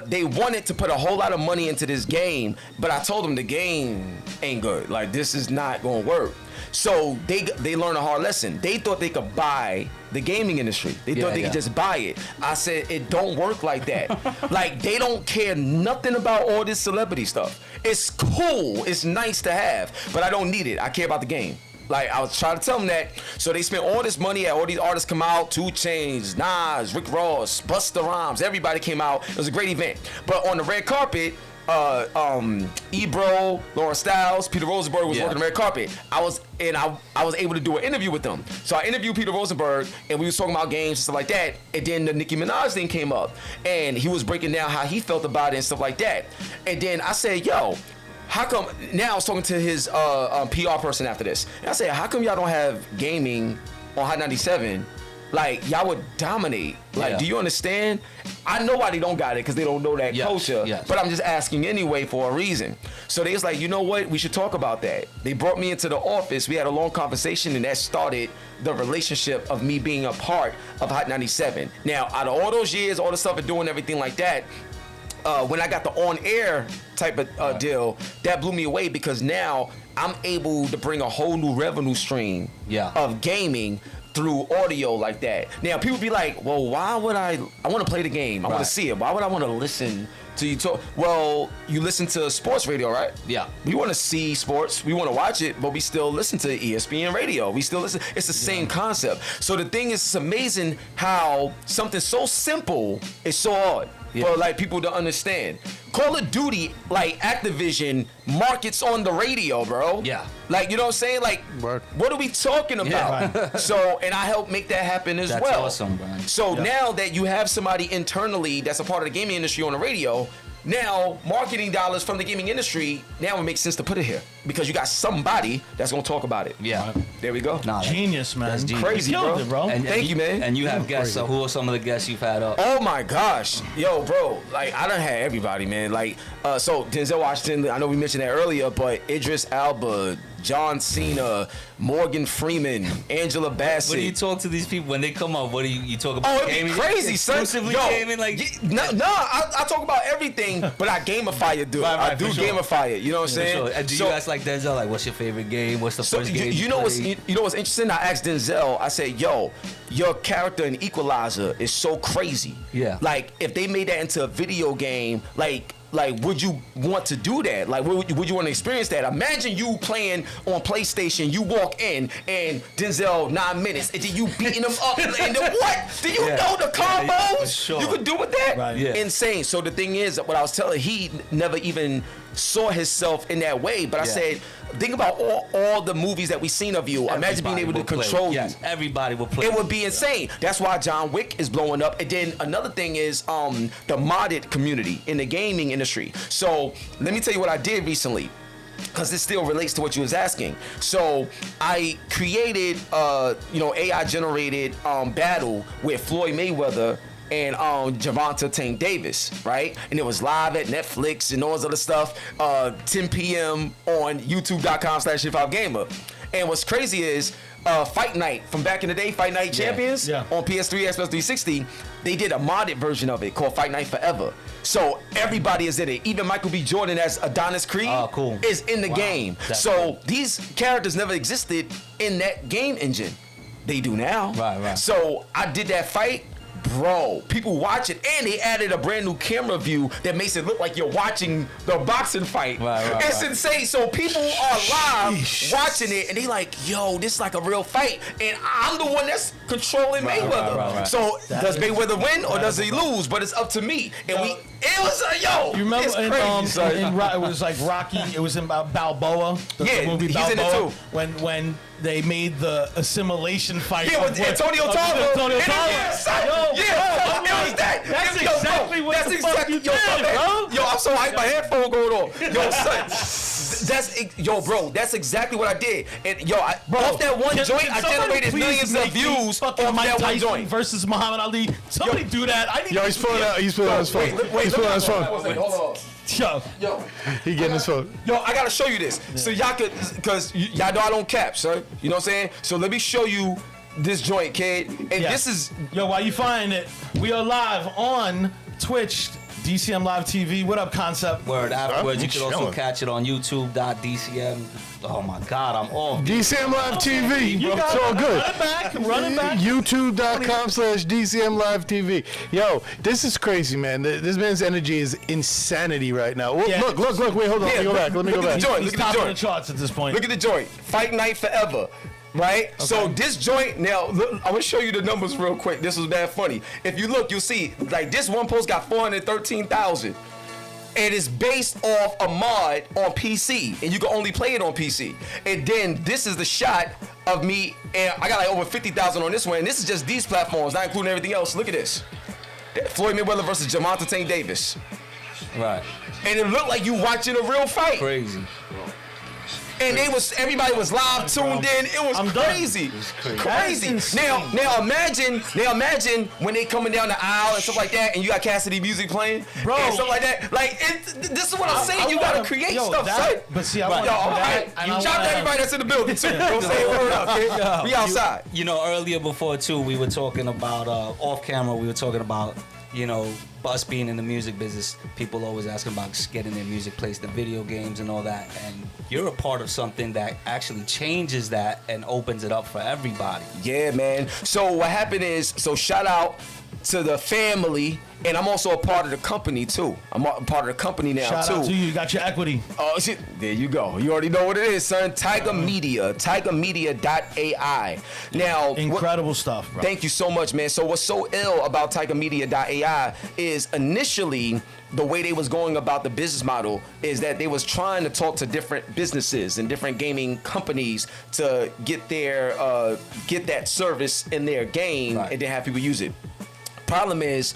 they wanted to put a whole lot of money into this game, but I told them the game ain't good. Like, this is not gonna work. So they learned a hard lesson. They thought they could buy the gaming industry. They thought they could just buy it. I said, it don't work like that. Like, they don't care nothing about all this celebrity stuff. It's cool, it's nice to have, but I don't need it. I care about the game. Like, I was trying to tell them that. So they spent all this money, all these artists come out, 2 Chainz, Nas, Rick Ross, Busta Rhymes, everybody came out. It was a great event. But on the red carpet, Ebro, Laura Styles, Peter Rosenberg was working the red carpet. I was able to do an interview with them. So I interviewed Peter Rosenberg, and we was talking about games and stuff like that. And then the Nicki Minaj thing came up, and he was breaking down how he felt about it and stuff like that. And then I said, yo, how come, now I was talking to his PR person after this, and I said, how come y'all don't have gaming on Hot 97? Like, y'all would dominate. Like, do you understand? I know why they don't got it, because they don't know that culture. Yes. But I'm just asking anyway for a reason. So they was like, you know what? We should talk about that. They brought me into the office. We had a long conversation, and that started the relationship of me being a part of Hot 97. Now, out of all those years, all the stuff and doing everything like that, when I got the on-air type of deal, that blew me away, because now I'm able to bring a whole new revenue stream of gaming through audio like that. Now, people be like, well, why would I want to play the game. I want to see it. Why would I want to listen to you talk? Well, you listen to sports radio, right? Yeah. We want to see sports. We want to watch it, but we still listen to ESPN radio. We still listen. It's the same concept. So the thing is, it's amazing how something so simple is so hard for like people to understand. Call of Duty, like Activision, markets on the radio, bro. Yeah. Like, you know what I'm saying? Like, what are we talking about? Right. So, and I help make that happen as well. That's awesome, Brian. So now that you have somebody internally that's a part of the gaming industry on the radio, now marketing dollars from the gaming industry, now it makes sense to put it here, because you got somebody that's gonna talk about it. Yeah. There we go. Genius, man. That's crazy, you killed it, bro. And thank you, man. And you have guests. So who are some of the guests you've had up? Oh my gosh, yo, bro! Like, I done had everybody, man. Like, so Denzel Washington. I know we mentioned that earlier, but Idris Elba, John Cena, Morgan Freeman, Angela Bassett. What do you talk to these people when they come up? What do you talk about? Oh, it'd be crazy, son. Exclusively Yo, gaming, like I talk about everything, but I gamify it, dude. I do gamify it. You know what I'm saying? Sure. And do you ask like Denzel, like, what's your favorite game? What's the first game? You know what's interesting? I asked Denzel. I said, yo, your character in Equalizer is so crazy. Yeah. Like, if they made that into a video game, like, would you want to do that? Like, would you want to experience that? Imagine you playing on PlayStation, you walk in, and Denzel 9 minutes, and then you beating him up, and then what? Do you know the combos you could do with that? Right. Yeah. Insane. So the thing is, what I was telling, he never even saw himself in that way, but I said, think about all the movies that we've seen of you. Imagine being able to control you. Yes, everybody will play. It would be insane. That's why John Wick is blowing up. And then another thing is the modded community in the gaming industry. So let me tell you what I did recently, because this still relates to what you was asking. So I created AI generated battle with Floyd Mayweather and Gervonta Tank Davis, right? And it was live at Netflix and all this other stuff, 10 p.m. on youtube.com/HipHopGamer. And what's crazy is Fight Night from back in the day, Fight Night Champions on PS3, Xbox 360, they did a modded version of it called Fight Night Forever. So everybody is in it. Even Michael B. Jordan as Adonis Creed is in the game. So these characters never existed in that game engine. They do now. Right. So I did that fight. Bro, people watch it, and they added a brand new camera view that makes it look like you're watching the boxing fight. It's insane. So people are live watching it, and they like, yo, this is like a real fight, and I'm the one that's controlling Mayweather. So does Mayweather win or does he lose? But it's up to me. And it was you remember it's crazy, it was like Rocky. It was in Balboa. The movie Balboa, he's in it too. When they made the assimilation fight. Yeah, with Antonio Tarver. That's exactly what the fuck you did, bro. Yo, I'm so hyped. My headphone going on. Yo, son. Yo, bro, that's exactly what I did. And yo, off that one joint, I generated millions of views off that one joint. Versus Muhammad Ali. Somebody do that. I need. Yo, he's pulling out. He's pulling out his phone. He's pulling out his phone. Hold on. Yo, He getting his phone. Yo, I gotta show you this. So y'all could, cause y'all know I don't cap, son. You know what I'm saying? So let me show you this joint, kid. And this is. Yo, while you find it, we are live on Twitch, DCM Live TV. What up, Concept? Word. Afterwards, you I'm can also chilling. catch it on YouTube.dcm. Oh my God, I'm off. DCM Live TV. You got It's all good. Run it back. YouTube.com/DCM Live TV. Yo, this is crazy, man. This man's energy is insanity right now. Yeah. Look. Wait, hold on. Let me go back. Look at the joint. He's Look at top the of the joint. charts at this point. Look at the joint. Fight Night Forever. Right? So this joint, now, look, I'm going to show you the numbers real quick. This was bad funny. If you look, you'll see, like, this one post got 413,000. And it's based off a mod on PC. And you can only play it on PC. And then this is the shot of me. And I got like over 50,000 on this one. And this is just these platforms, not including everything else. Look at this. Floyd Mayweather versus Gervonta Tank Davis. Right. And it looked like you watching a real fight. Crazy. And everybody was live tuned in. It was crazy. Crazy. Now imagine when they coming down the aisle and stuff like that, and you got Cassidy music playing, Bro. and stuff like that. Like this is what I'm saying. You gotta create stuff, son. But see, I Yo, want all right. that. You shout to everybody that's in the building too. Don't say a word up, okay? We outside. You know, earlier before too, we were talking about off camera. We were talking about us being in the music business. People always asking about getting their music placed in video games and all that. And you're a part of something that actually changes that and opens it up for everybody. Yeah, man. So what happened is, shout out to the family, and I'm also a part of the company too. I'm a part of the company now Shout too. out to you. You got your equity. Oh shit! There you go. You already know what it is, son. Tiger Media, TigerMedia.ai. Now, Incredible stuff, bro. Thank you so much, man. So what's so ill about TigerMedia.ai is initially the way they was going about the business model is that they was trying to talk to different businesses and different gaming companies to get their get that service in their game, and then have people use it. Problem is,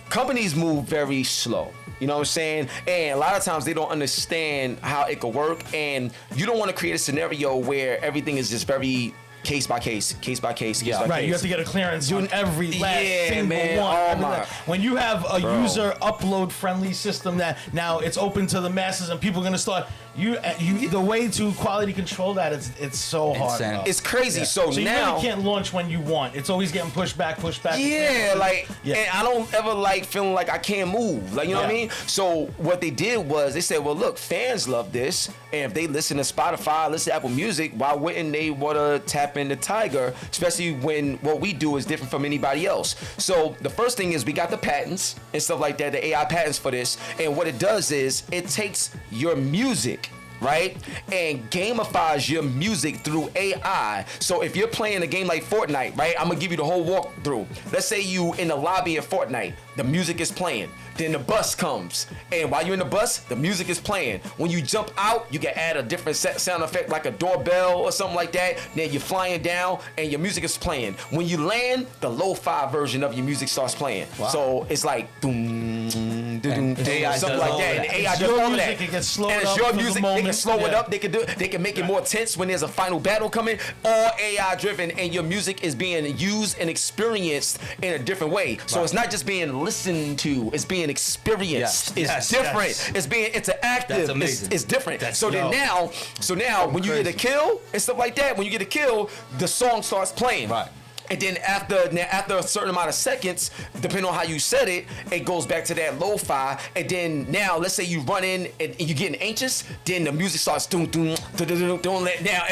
companies move very slow. You know what I'm saying? And a lot of times they don't understand how it could work, and you don't want to create a scenario where everything is just very case by case by case by case. Right, you have to get a clearance on every last single man. one. Oh Every my. When you have a user upload friendly system that now it's open to the masses and people are gonna start the way to quality control that it's so hard. Insane. Bro. It's crazy. So you now really can't launch when you want. It's always getting pushed back. Yeah, like, Yeah. and I don't ever like feeling like I can't move. Like, you know what I mean? So what they did was they said, well, look, fans love this, and if they listen to Spotify, listen to Apple Music, why wouldn't they want to tap into Tiger, especially when what we do is different from anybody else? So the first thing is we got the patents and stuff like that, the AI patents for this, and what it does is it takes your music, right, and gamifies your music through AI. So if you're playing a game like Fortnite, right, I'm gonna give you the whole walkthrough. Let's say you in the lobby of Fortnite, the music is playing. Then the bus comes, and while you're in the bus, the music is playing. When you jump out, you can add a different sound effect like a doorbell or something like that. Then you're flying down, and your music is playing. When you land, the lo-fi version of your music starts playing. Wow. So it's like doom, doom, doom, AI something does like all that. that. And the AI It's does your all of music, that. it gets slowed and it's up your for the music. They can moment. slow it Yeah. up. They can make it more tense when there's a final battle coming. All AI driven, and your music is being used and experienced in a different way. So it's not just being listened to; it's being experienced. It's different. yes. It's being interactive. That's amazing. It's different. That's so dope. now when you get a kill and stuff like that, when you get a kill, the song starts playing. Right. And then after a certain amount of seconds, depending on how you set it, it goes back to that lo-fi. And then now, let's say you run in and you're getting anxious, then the music starts doom doom doom doom doom. Now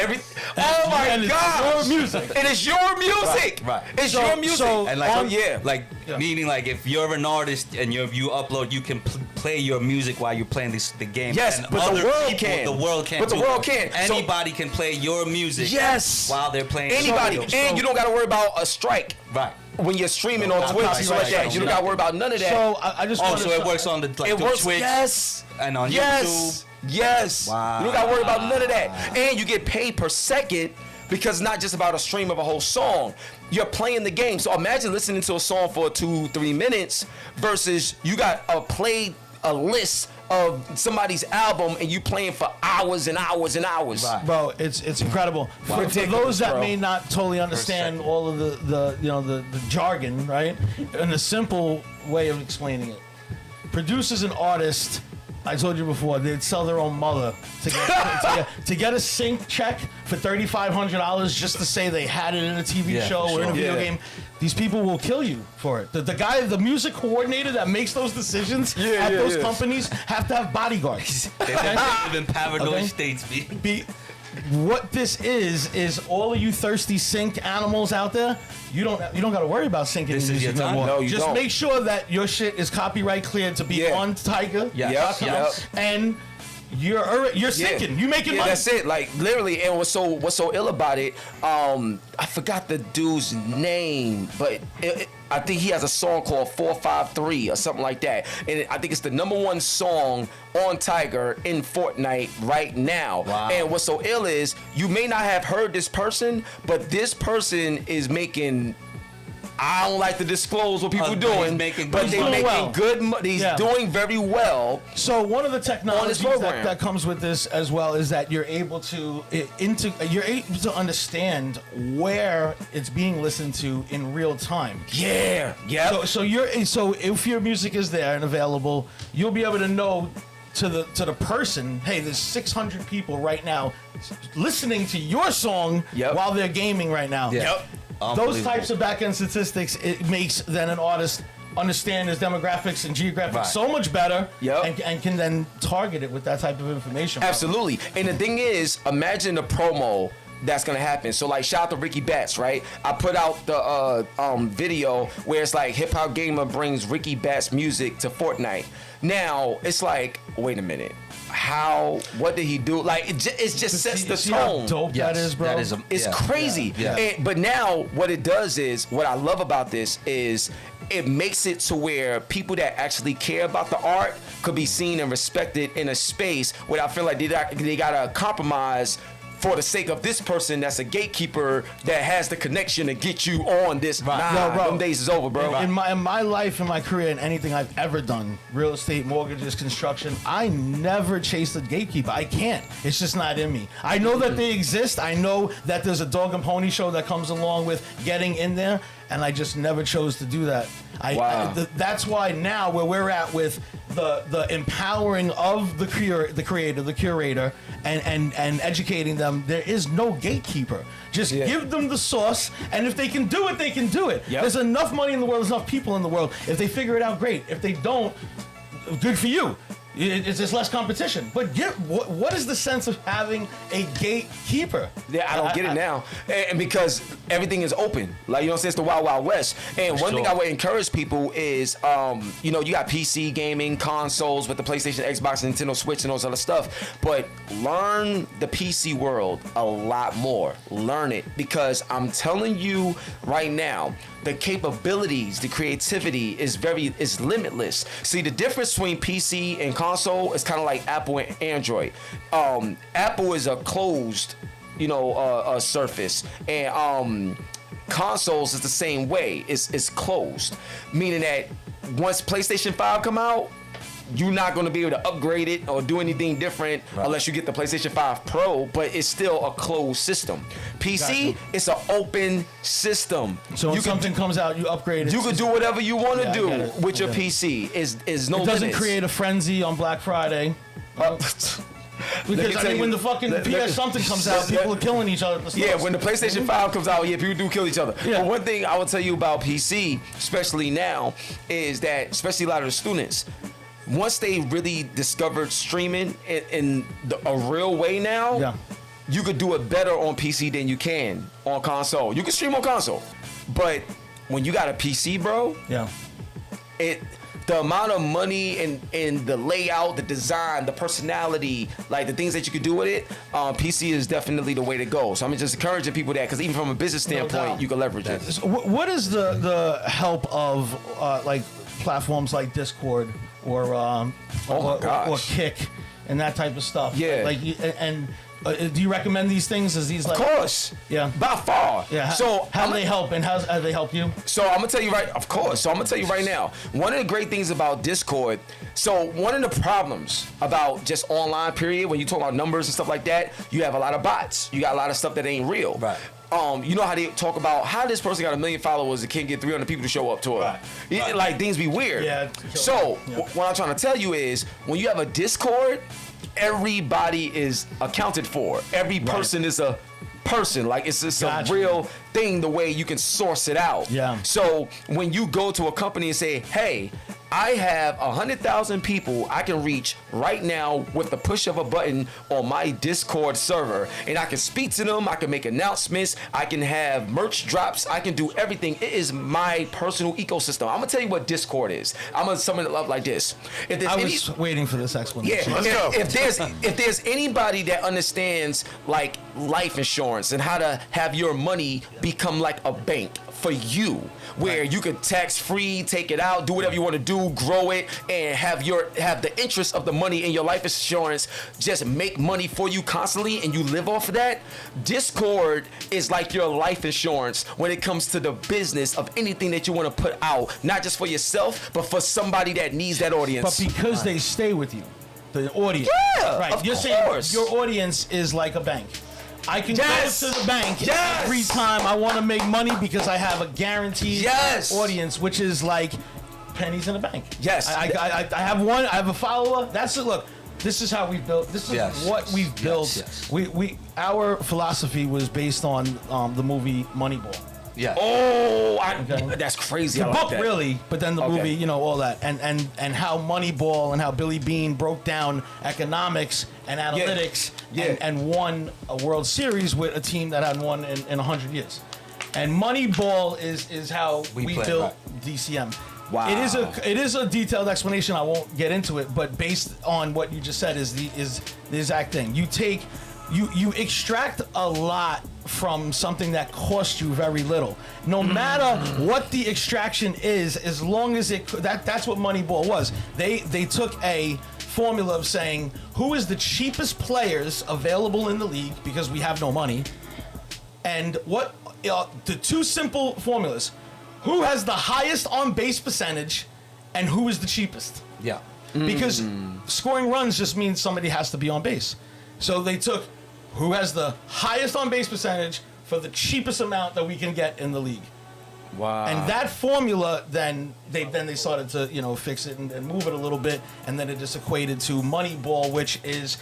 oh my and it's God! your music. And it's your music. Right. It's So- your music. so And like, yeah. meaning like if you're an artist and you upload, you can play your music while you're playing the game. Yes, and but the other world people- can. The world can. But the do world that. can. So- Anybody can play your music. Yes. While they're playing. Anybody, your- and you don't got to worry about a strike. Right. When you're streaming on Twitch and stuff like that, you don't got to worry about none of that. So I just Oh, wanted so to it works on the It through works. Twitch Yes. and on Yes. YouTube. Yes. Wow. You don't got to worry about none of that. And you get paid per second because it's not just about a stream of a whole song. You're playing the game. So imagine listening to a song for 2-3 minutes versus you got a list of somebody's album and you playing for hours and hours and hours. Right. Bro, it's incredible. For Ridiculous, those that bro. may not totally understand all of the jargon, right? And the simple way of explaining it. Producers and artists, I told you before, they'd sell their own mother to get a sync check for $3,500 just to say they had it in a TV show or in a video game. These people will kill you for it. The guy, the music coordinator that makes those decisions at those companies have to have bodyguards. They live in paranoid Okay. states, What this is all of you thirsty sync animals out there, you don't got to worry about syncing This your is your music no time. more. No, you Just don't. make sure that your shit is copyright cleared to be on Tiger. Yes. Yep. And you're syncing. You making money. That's it. Like literally, and what's so ill about it? I forgot the dude's name, but I think he has a song called 453 or something like that, and I think it's the #1 song on Tiger in Fortnite right now. Wow. And what's so ill is you may not have heard this person, but this person is making. I don't like to disclose what people But doing, he's making but good they're money. making Well. good money. He's Yeah. doing very well. So one of the technologies program. that comes with this as well is that you're able to understand where it's being listened to in real time. Yeah. So if your music is there and available, you'll be able to know to the person, hey, there's 600 people right now listening to your song while they're gaming right now. Yep. Those types of back-end statistics, it makes then an artist understand his demographics and geographics so much better and can then target it with that type of information. Absolutely. And the thing is, imagine the promo that's gonna happen. So like, shout out to Ricky Batts, right? I put out the video where it's like Hip Hop Gamer brings Ricky Batts music to Fortnite. Now it's like, wait a minute. What did he do? Like, it just sets the See how tone. dope that is, bro. It's crazy. Yeah. But now what it does is, what I love about this is it makes it to where people that actually care about the art could be seen and respected in a space without feeling like they gotta compromise for the sake of this person that's a gatekeeper that has the connection to get you on this. Nah, them days is over, bro. In my life, in my career, and anything I've ever done, real estate, mortgages, construction, I never chased a gatekeeper. I can't. It's just not in me. I know that they exist. I know that there's a dog and pony show that comes along with getting in there, and I just never chose to do that. That's why now where we're at with the empowering of the creator, the curator, and educating them, there is no gatekeeper. Just give them the sauce, and if they can do it, they can do it. Yep. There's enough money in the world, there's enough people in the world. If they figure it out, great. If they don't, good for you. It's just less competition. But what is the sense of having a gatekeeper? Yeah, I don't get it now. And because everything is open. Like, you know what I'm saying? It's the Wild Wild West. And one thing I would encourage people is, you got PC gaming, consoles with the PlayStation, Xbox, Nintendo Switch, and all this other stuff. But learn the PC world a lot more. Learn it. Because I'm telling you right now, the capabilities, the creativity is limitless. See, the difference between PC and console is kind of like Apple and Android. Apple is a closed, surface, and consoles is the same way. It's closed, meaning that once PlayStation 5 come out, you're not going to be able to upgrade it or do anything different unless you get the PlayStation 5 Pro, but it's still a closed system. PC, it's an open system. So when something comes out, you upgrade it. You can do whatever you want to do with your it. PC. Is no It doesn't limits. create a frenzy on Black Friday. Because when the fucking PS something comes out, people are killing each other. Yeah, when the PlayStation 5 comes out, people do kill each other. Yeah. But one thing I will tell you about PC, especially now, is that, especially a lot of the students, once they really discovered streaming in a real way now, you could do it better on PC than you can on console. You can stream on console, but when you got a PC, bro, the amount of money and the layout, the design, the personality, like the things that you could do with it, PC is definitely the way to go. So I'm just encouraging people that, because even from a business standpoint, you can leverage it. So what is the help of like platforms like Discord or Kick and that type of stuff? Yeah. Like and Do you recommend these things? Is these like? Of course. Yeah. By far. Yeah. So how do they help, and how they help you? So I'm gonna tell you right, of course. So I'm gonna tell you right now. One of the great things about Discord. So one of the problems about just online period, when you talk about numbers and stuff like that, you have a lot of bots. You got a lot of stuff that ain't real. Right. You know how they talk about how this person got 1 million followers and can't get 300 people to show up to it. Right. Like things be weird. Yeah. So what I'm trying to tell you is when you have a Discord, everybody is accounted for. Every person is a person. Like it's just Gotcha. a real thing the way you can source it out. Yeah. So when you go to a company and say, hey, I have 100,000 people I can reach right now with the push of a button on my Discord server, and I can speak to them, I can make announcements, I can have merch drops, I can do everything. It is my personal ecosystem. I'm gonna tell you what Discord is. I'm gonna sum it up like this. If there's I was waiting for this explanation. yeah, Let's go. if there's anybody that understands like life insurance and how to have your money become like a bank for you, where you could tax free, take it out, do whatever you want to do, grow it, and have the interest of the money in your life insurance just make money for you constantly, and you live off of that. Discord is like your life insurance when it comes to the business of anything that you want to put out, not just for yourself, but for somebody that needs that audience. But because they stay with you, the audience. Yeah, Right. of You're course. saying your audience is like a bank. I can Yes. go to the bank Yes. every time I want to make money because I have a guaranteed Yes. audience, which is like pennies in a bank. Yes. I have one. I have a follower. That's it. Look, this is how we built. This is Yes. what we've built. Yes. Our philosophy was based on the movie Moneyball. Yeah. Oh, Okay. that's crazy. The I like book that. really, but then the Okay. movie, you know, all that, and how Moneyball and how Billy Bean broke down economics and analytics Yeah. And won a World Series with a team that hadn't won in 100 years. And Moneyball is how we play, built right. DCM. Wow. It is a detailed explanation. I won't get into it, but based on what you just said is the exact thing. You extract a lot from something that costs you very little. No matter what the extraction is, as long as that's what Moneyball was. They took a formula of saying who is the cheapest players available in the league because we have no money, and what the two simple formulas: who has the highest on base percentage, and who is the cheapest. Yeah. Because scoring runs just means somebody has to be on base. So they took who has the highest on base percentage for the cheapest amount that we can get in the league. Wow. And that formula, then they started to fix it and move it a little bit, and then it just equated to Moneyball, which is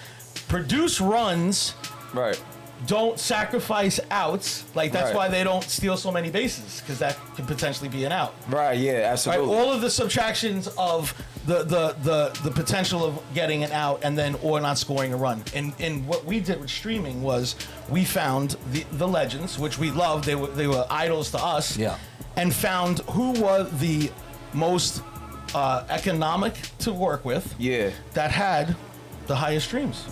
produce runs, Right. don't sacrifice outs. Like that's Right. why they don't steal so many bases, because that could potentially be an out. Right. Yeah. Right, Absolutely. all of the subtractions of the potential of getting an out and then or not scoring a run. And what we did with streaming was we found the legends, which we loved. They were idols to us. Yeah. And found who was the most economic to work with. Yeah. That had the highest streams.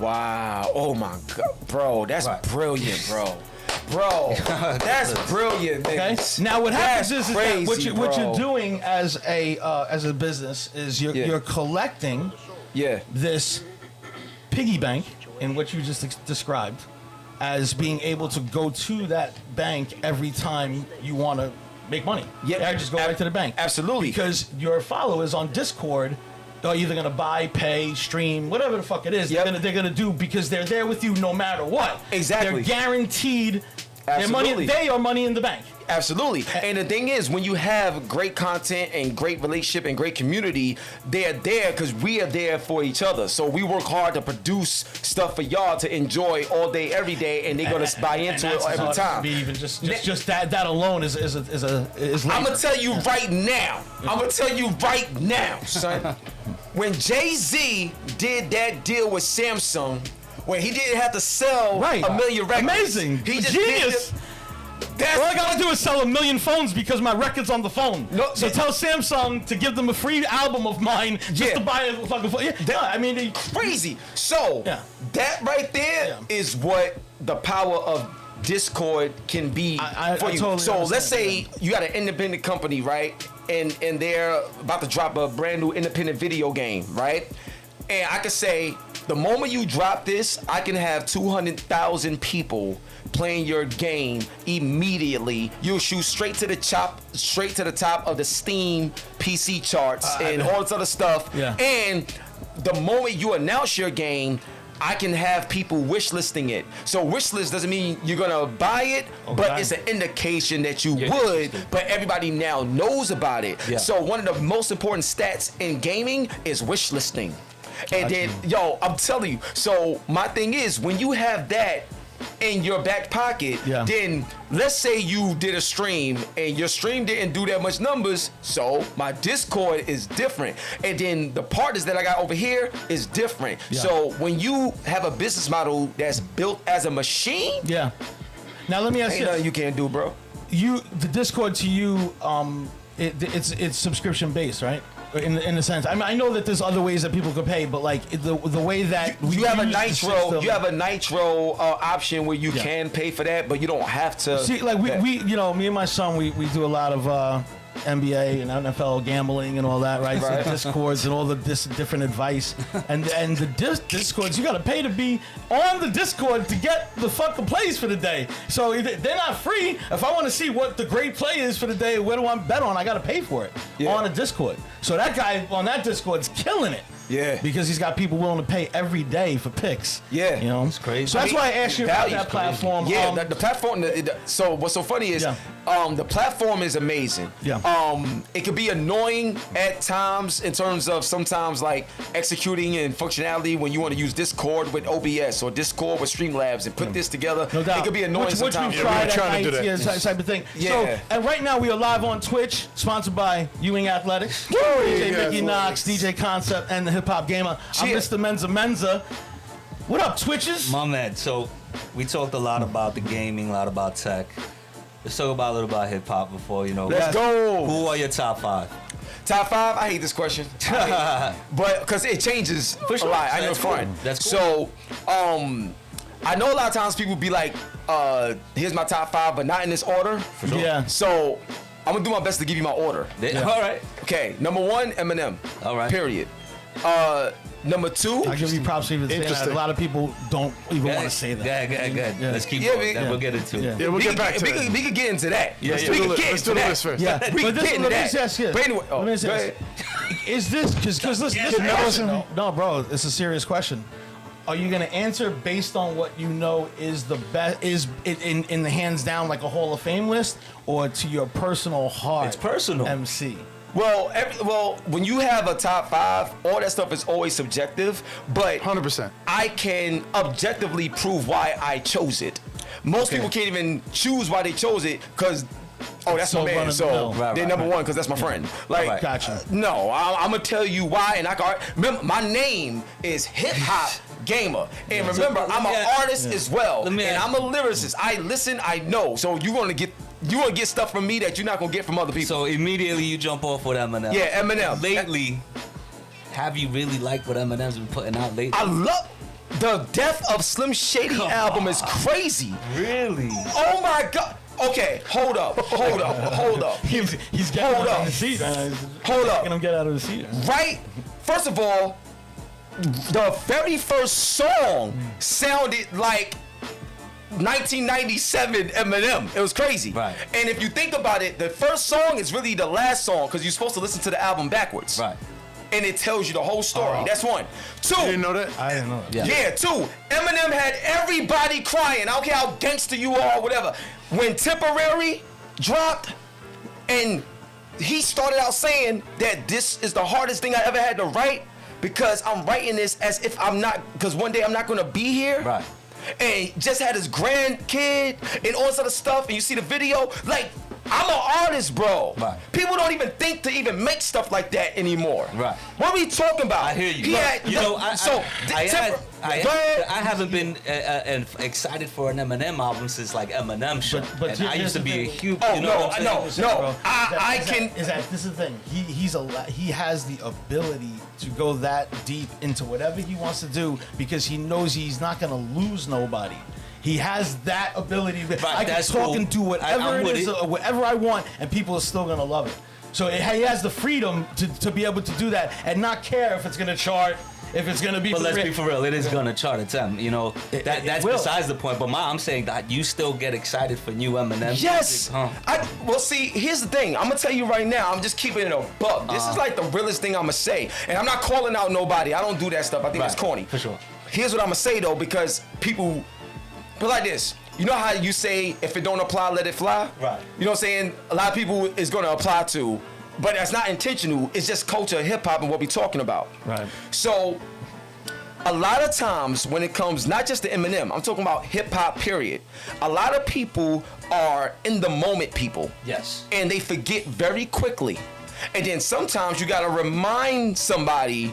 Wow. Oh my God, bro. That's Right. brilliant, bro. Bro, that's brilliant. Okay. niggas. Now what happens That's is crazy, that what you're bro. doing as a business is you're collecting Yeah. this piggy bank in what you just described as being able to go to that bank every time you want to make money. Yeah, just go right to the bank. absolutely. Because your followers on Discord are either gonna buy, pay, stream, whatever the fuck it is. Yep. They're gonna do because they're there with you no matter what. Exactly. They're guaranteed their money. Absolutely. They are money in the bank. Absolutely. And the thing is, when you have great content and great relationship and great community, they're there because we are there for each other. So we work hard to produce stuff for y'all to enjoy all day, every day, and they're gonna buy into it every time. Be even just that alone is I'm gonna tell you right now. I'm gonna tell you right now, son. When Jay-Z did that deal with Samsung, where he didn't have to sell Right. a million records, Amazing. He just Genius. Did that's All I gotta do is sell 1 million phones because my record's on the phone. No, so that- tell Samsung to give them a free album of mine just Yeah. to buy a fucking phone. Yeah, no, I mean, crazy. So Yeah. that right there is Yeah. what the power of Discord can be I for you. totally So let's understand, say you got an independent company, right? And they're about to drop a brand new independent video game, right? And I could say, the moment you drop this, I can have 200,000 people playing your game immediately. You'll shoot straight to the top of the Steam PC charts and all this other stuff. Yeah. And the moment you announce your game, I can have people wish listing it. So wish list doesn't mean you're gonna buy it, but it's an indication that you would. But everybody now knows about it. Yeah. So one of the most important stats in gaming is wish listing. And then, I'm telling you. So my thing is, when you have that in your back pocket, then let's say you did a stream and your stream didn't do that much numbers, so my Discord is different. And then the partners that I got over here is different. So when you have a business model that's built as a machine, Now let me ask ain't you, nothing you can't do, bro. the Discord to you, it's subscription based, right? In a sense, I mean, I know that there's other ways that people could pay, but like the way that You have a use the Nitro, system- you have a Nitro option where you can pay for that, but you don't have to. See, like we me and my son, we do a lot of NBA and NFL gambling and all that, right? So Discords and all the different advice, and the Discords, you got to pay to be on the Discord to get the fucking plays for the day. So they're not free. If I want to see what the great play is for the day, where do I bet on? I got to pay for it on a Discord. So that guy on that Discord's killing it. Yeah. Because he's got people willing to pay every day for picks. Yeah. You know? It's crazy. So that's why I asked you about that platform. Yeah, the platform. So what's so funny is, the platform is amazing. It could be annoying at times in terms of sometimes like executing and functionality when you want to use Discord with OBS or Discord with Streamlabs and put this together. No doubt. It could be annoying which sometimes. we've tried trying to do at that. night, type of thing. Yeah. So, and right now we are live on Twitch, sponsored by Ewing Athletics, DJ yeah, Mickey yeah. Knox, DJ Concept, and the Hip Hop Gamer. I'm Cheers. Mr. Menza. What up, Twitches? My man, so we talked a lot about the gaming, a lot about tech. Let's talk about a little about hip hop before, Let's go. Who are your top 5? Top 5? I hate this question. But because it changes For sure. a lot. I know That's cool. front. That's cool. So, I know a lot of times people be like, here's my top 5, but not in this order. For sure. Yeah. So, I'm gonna do my best to give you my order. All right. Okay, number 1, Eminem. All right. Period. Number 2, I'll give you props for even saying that. Interesting. A lot of people don't even want to say that. Good. Yeah. Let's keep Yeah, going. yeah. We'll get into it. Yeah, we'll get back to that. we could get into that. Yeah, we yeah. could get Let's into do the that. list first. Yeah, We but get into let me that. just ask you. But anyway, Let me just go ask ahead. Is this because listen, no, bro, it's a serious question. Are you gonna answer based on what you know is the best, is in the hands down like a Hall of Fame list, or to your personal heart? It's personal. MC. Well, when you have a top 5, all that stuff is always subjective, but 100%. I can objectively prove why I chose it. Most people can't even choose why they chose it because, that's So my man, run of the so mill. they're number 1 because that's my friend. Like, Right. Gotcha. no, I'm gonna tell you why, and I can. Remember, my name is Hip Hop Gamer, and remember, I'm an artist as well, Let me and ask- I'm a lyricist. I listen, I know. So you're gonna get stuff from me that you're not gonna get from other people. So immediately you jump off with Eminem. Yeah, Eminem. Lately, have you really liked what Eminem's been putting out lately? I love the Death of Slim Shady Come album is crazy. Really? Oh my god. Okay, hold up. He's getting Hold out up. of the seat. Hold up. Making him get out of the seat. Right? First of all, the very first song sounded like 1997 Eminem. It was crazy. Right. And if you think about it, the first song is really the last song because you're supposed to listen to the album backwards. Right. And it tells you the whole story. Oh. That's 1. 2. You didn't know that? I didn't know. Yeah. Yeah, 2. Eminem had everybody crying. I don't care how gangster you are, whatever. When Temporary dropped, and he started out saying that this is the hardest thing I ever had to write because I'm writing this as if because one day I'm not gonna be here. Right. And he just had his grandkid and all this other stuff, and you see the video, like, I'm an artist, bro. Right. People don't even think to even make stuff like that anymore. Right. What are we talking about? I hear you. He had, go ahead. I haven't been excited for an Eminem album since like Eminem Show. But and I used to be a huge. Oh, you know no, what I'm I saying? know. I can. This is the thing. He has the ability to go that deep into whatever he wants to do because he knows he's not gonna lose nobody. He has that ability. I can that's talk cool. and do whatever I'm it with is, it. whatever I want, and people are still gonna love it. So he has the freedom to be able to do that and not care if it's gonna chart, if it's gonna be. But let's real. be for real. It is gonna chart a time. You know, that's will. besides the point. But I'm saying that you still get excited for new Eminem. Yes. Music, huh? Well, see, here's the thing. I'm gonna tell you right now. I'm just keeping it a buck. This is like the realest thing I'm gonna say, and I'm not calling out nobody. I don't do that stuff. I think Right, that's corny. for sure. Here's what I'm gonna say though, because people, but like this. You know how you say if it don't apply, let it fly. Right. You know what I'm saying? A lot of people is gonna apply to, but that's not intentional. It's just culture, hip hop, and what we're talking about. Right. So. A lot of times when it comes not just to Eminem, I'm talking about hip hop period. A lot of people are in the moment people. Yes. And they forget very quickly. And then sometimes you gotta remind somebody,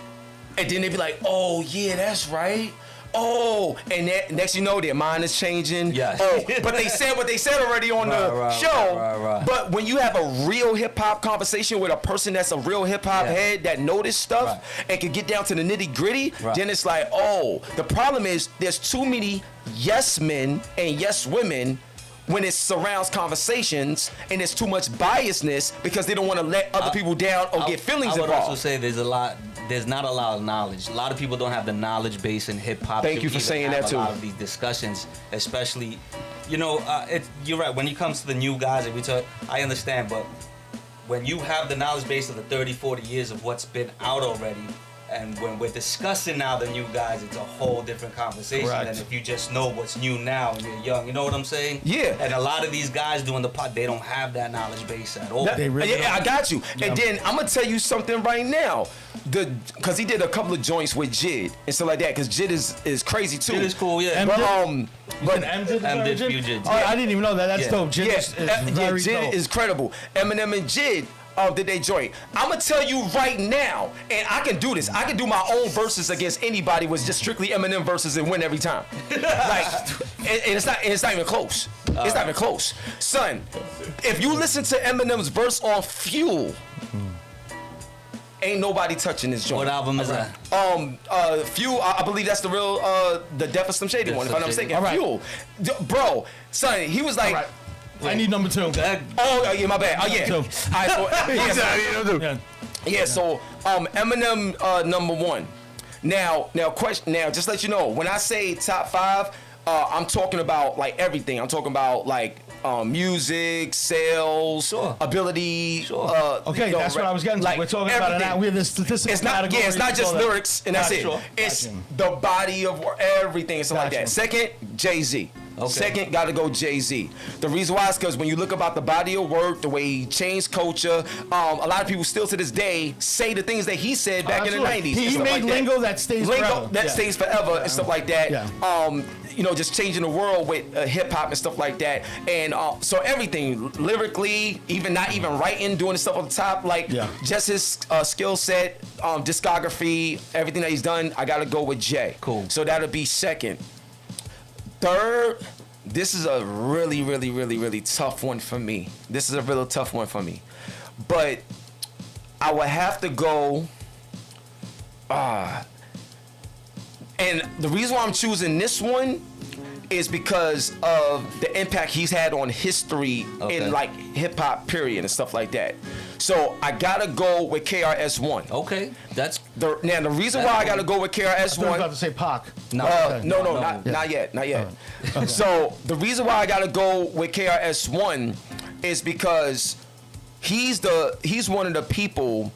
and then they be like, oh yeah, that's right. Oh, and next you know their mind is changing. Yes. Oh, but they said what they said already on the show. Right. But when you have a real hip hop conversation with a person that's a real hip hop head that know this stuff and can get down to the nitty gritty, then it's like, oh, the problem is there's too many yes men and yes women when it surrounds conversations, and there's too much biasness because they don't want to let other people down or get feelings I would involved. also say there's not a lot of knowledge. A lot of people don't have the knowledge base in hip hop. Thank to you for even saying have that, too. A lot of these discussions, especially, you're right. When it comes to the new guys, I understand, but when you have the knowledge base of the 30, 40 years of what's been out already, and when we're discussing now the new guys, it's a whole different conversation Correct. than if you just know what's new now and you're young. You know what I'm saying? Yeah. And a lot of these guys doing the pod, they don't have that knowledge base at all. They really Yeah, I got you. Yeah. And then I'm gonna tell you something right now. Cause he did a couple of joints with Jid and stuff like that. Cause Jid is crazy too. It is cool, yeah. But But M did few Jids. Oh, I didn't even know that. That's Yeah. dope. Jid yeah, is very Jid dope. is credible. Eminem and Jid did they joint. I'm gonna tell you right now, and I can do this. I can do my own verses against anybody with just strictly Eminem verses and win every time. Like, and it's not even close. It's not even close, son. If you listen to Eminem's verse on Fuel, ain't nobody touching this joint. What album is that? Fuel. I believe that's the real, the Death of Slim Shady one. If I'm not mistaken. All right. Fuel, bro, son. He was like. All right. I need number 2. Oh yeah, my bad. Oh yeah. Two. All right, so, Yeah. yeah, so Eminem number 1. Now question. Now just let you know, when I say top 5, I'm talking about like everything. I'm talking about like music, sales, Sure. ability. Okay, that's what I was getting to. like We're talking about it now. everything. We have this statistical It's not. Yeah, category. it's not just All that. lyrics and that's Gotcha. it. Sure. It's Gotcha. the body of everything and stuff like Gotcha. that. Second, Jay-Z. Okay. Second, gotta go Jay-Z. The reason why is because when you look about the body of work, the way he changed culture, a lot of people still to this day say the things that he said back in the Absolutely. 90s. and He stuff made like that. lingo that stays Lingo forever. that Yeah. stays forever and stuff like that. Yeah. Just changing the world with hip hop and stuff like that. And so everything, lyrically, not even writing, doing the stuff on the top, like just his skill set, discography, everything that he's done, I gotta go with Jay. Cool. So that'll be second. Third, this is a really, really, really, really tough one for me. This is a real tough one for me. But I would have to go. And the reason why I'm choosing this one is because of the impact he's had on history in like hip hop period and stuff like that. So I gotta go with KRS-One. Okay, that's Now the reason why I gotta go with I was KRS-One. about to say Pac. No, not yet. So the reason why I gotta go with KRS-One is because he's one of the people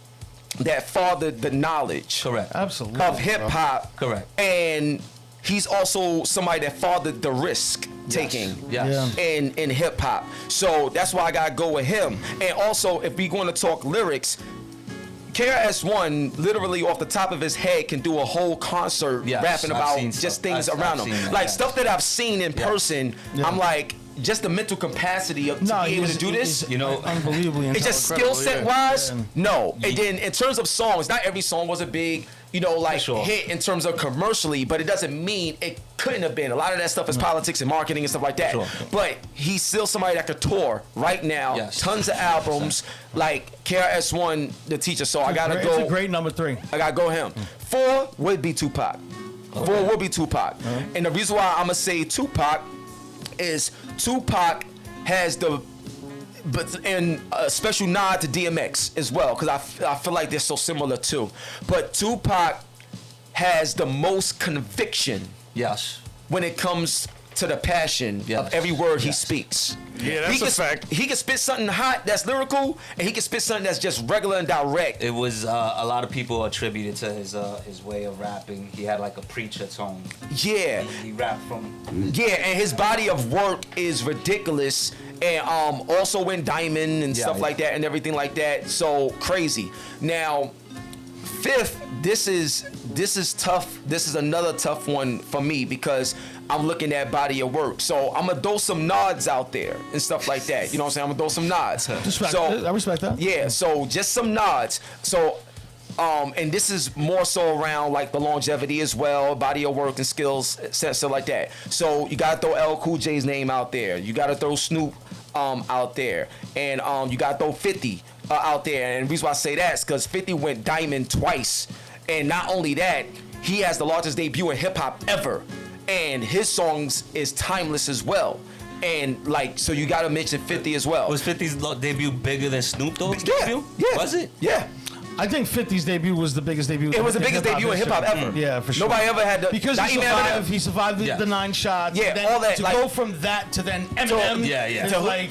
that fathered the knowledge correct. Absolutely. of hip hop. Correct. And he's also somebody that fathered the risk taking Yes. in hip hop. So that's why I gotta go with him. And also, if we're going to talk lyrics, KRS-One literally off the top of his head can do a whole concert Yes, rapping I've about seen just stuff. things I've around seen him. that, Like yes. stuff that I've seen in person, I'm like, just the mental capacity to be able to do this. Unbelievably It's just skill set wise, no. And then in terms of songs, not every song was a big, hit in terms of commercially, but it doesn't mean it couldn't have been. A lot of that stuff is politics and marketing and stuff like that. Sure. But he's still somebody that could tour right now. Yes. Tons of albums, like KRS-One, the teacher. So I gotta It's go. a great number 3. I gotta go him. 4 would be Tupac. 4 would be Tupac. And the reason why I'm gonna say Tupac is Tupac has but and a special nod to DMX as well, because I feel like they're so similar too. But Tupac has the most conviction Yes. when it comes to the passion Yes. of every word he Yes. speaks. Yeah, that's a fact. He can spit something hot that's lyrical, and he can spit something that's just regular and direct. It was a lot of people attributed to his way of rapping. He had like a preacher tone. Yeah. He rapped from. Yeah, and his body of work is ridiculous, and also in Diamond and Yeah, stuff yeah. like that and everything like that. So crazy. Now, fifth, this is tough. This is another tough one for me because I'm looking at body of work. So I'm gonna throw some nods out there and stuff like that. You know what I'm saying? I'm gonna throw some nods. I respect that. Yeah, so just some nods. So, and this is more so around like the longevity as well, body of work and skills, stuff like that. So you gotta throw L Cool J's name out there. You gotta throw Snoop out there, and you gotta throw 50 out there. And the reason why I say that is because 50 went diamond twice, and not only that, he has the largest debut in hip hop ever, and his songs is timeless as well. And like, so you gotta mention 50 as well. Was 50's debut bigger than Snoop Dogg's Yeah, debut? yeah. Was it? Yeah. I think 50's debut was the biggest debut. It was the biggest debut in hip hop history. ever. Yeah, for sure. Nobody ever had the Because not he even survived. Eminem. He survived Yeah. the 9 shots. Yeah, then all that, to like- go from that to then Eminem. Yeah, yeah. is To like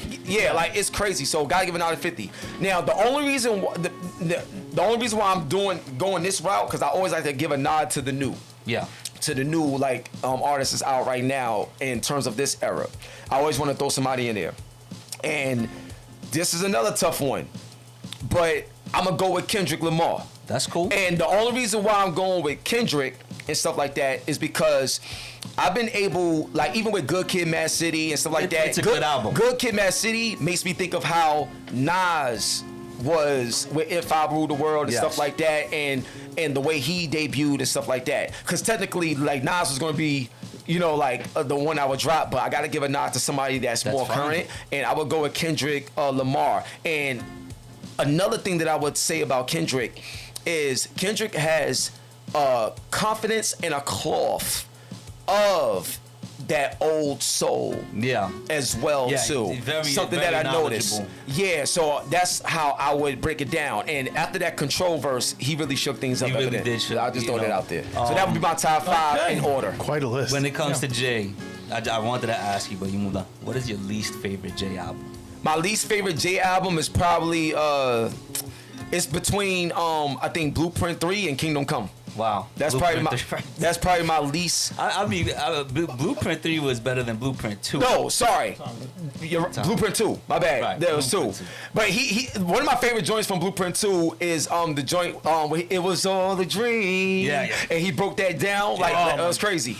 like it's crazy. So gotta give it out of 50. Now the only reason the only reason why I'm going this route, because I always like to give a nod to the new. Yeah. To the new like artists is out right now in terms of this era. I always want to throw somebody in there. And this is another tough one. But I'm gonna go with Kendrick Lamar. That's cool. And the only reason why I'm going with Kendrick and stuff like that is because I've been able, like even with Good Kid, Mad City and stuff like that. It's a good album. Good Kid, Mad City makes me think of how Nas was with If I Rule the World and Yes. stuff like that, and the way he debuted and stuff like that. Because technically, like Nas was going to be, you know, like the one I would drop, but I got to give a nod to somebody that's more fine. current, and I would go with Kendrick Lamar. And another thing that I would say about Kendrick is Kendrick has confidence and a cloth of that old soul Yeah. as well Yeah, too. very- Something very that I noticed. knowledgeable. Yeah, so that's how I would break it down. And after that control verse, he really shook things up. He really after that. did shook, I'll just you throw that know. out there. So that would be my top 5 okay. in order. Quite a list. When it comes to Jay, I wanted to ask you, but you moved on. What is your least favorite Jay album? My least favorite J album is probably it's between I think Blueprint 3 and Kingdom Come. Wow. That's Blueprint probably 3. my least. I mean, Blueprint 3 was better than Blueprint 2. No, sorry. Blueprint 2. My bad. Right, There was 2. Blueprint 2. But he one of my favorite joints from Blueprint 2 is the joint where it was all a dream. Yeah, yeah. And he broke that down like Oh, it was crazy.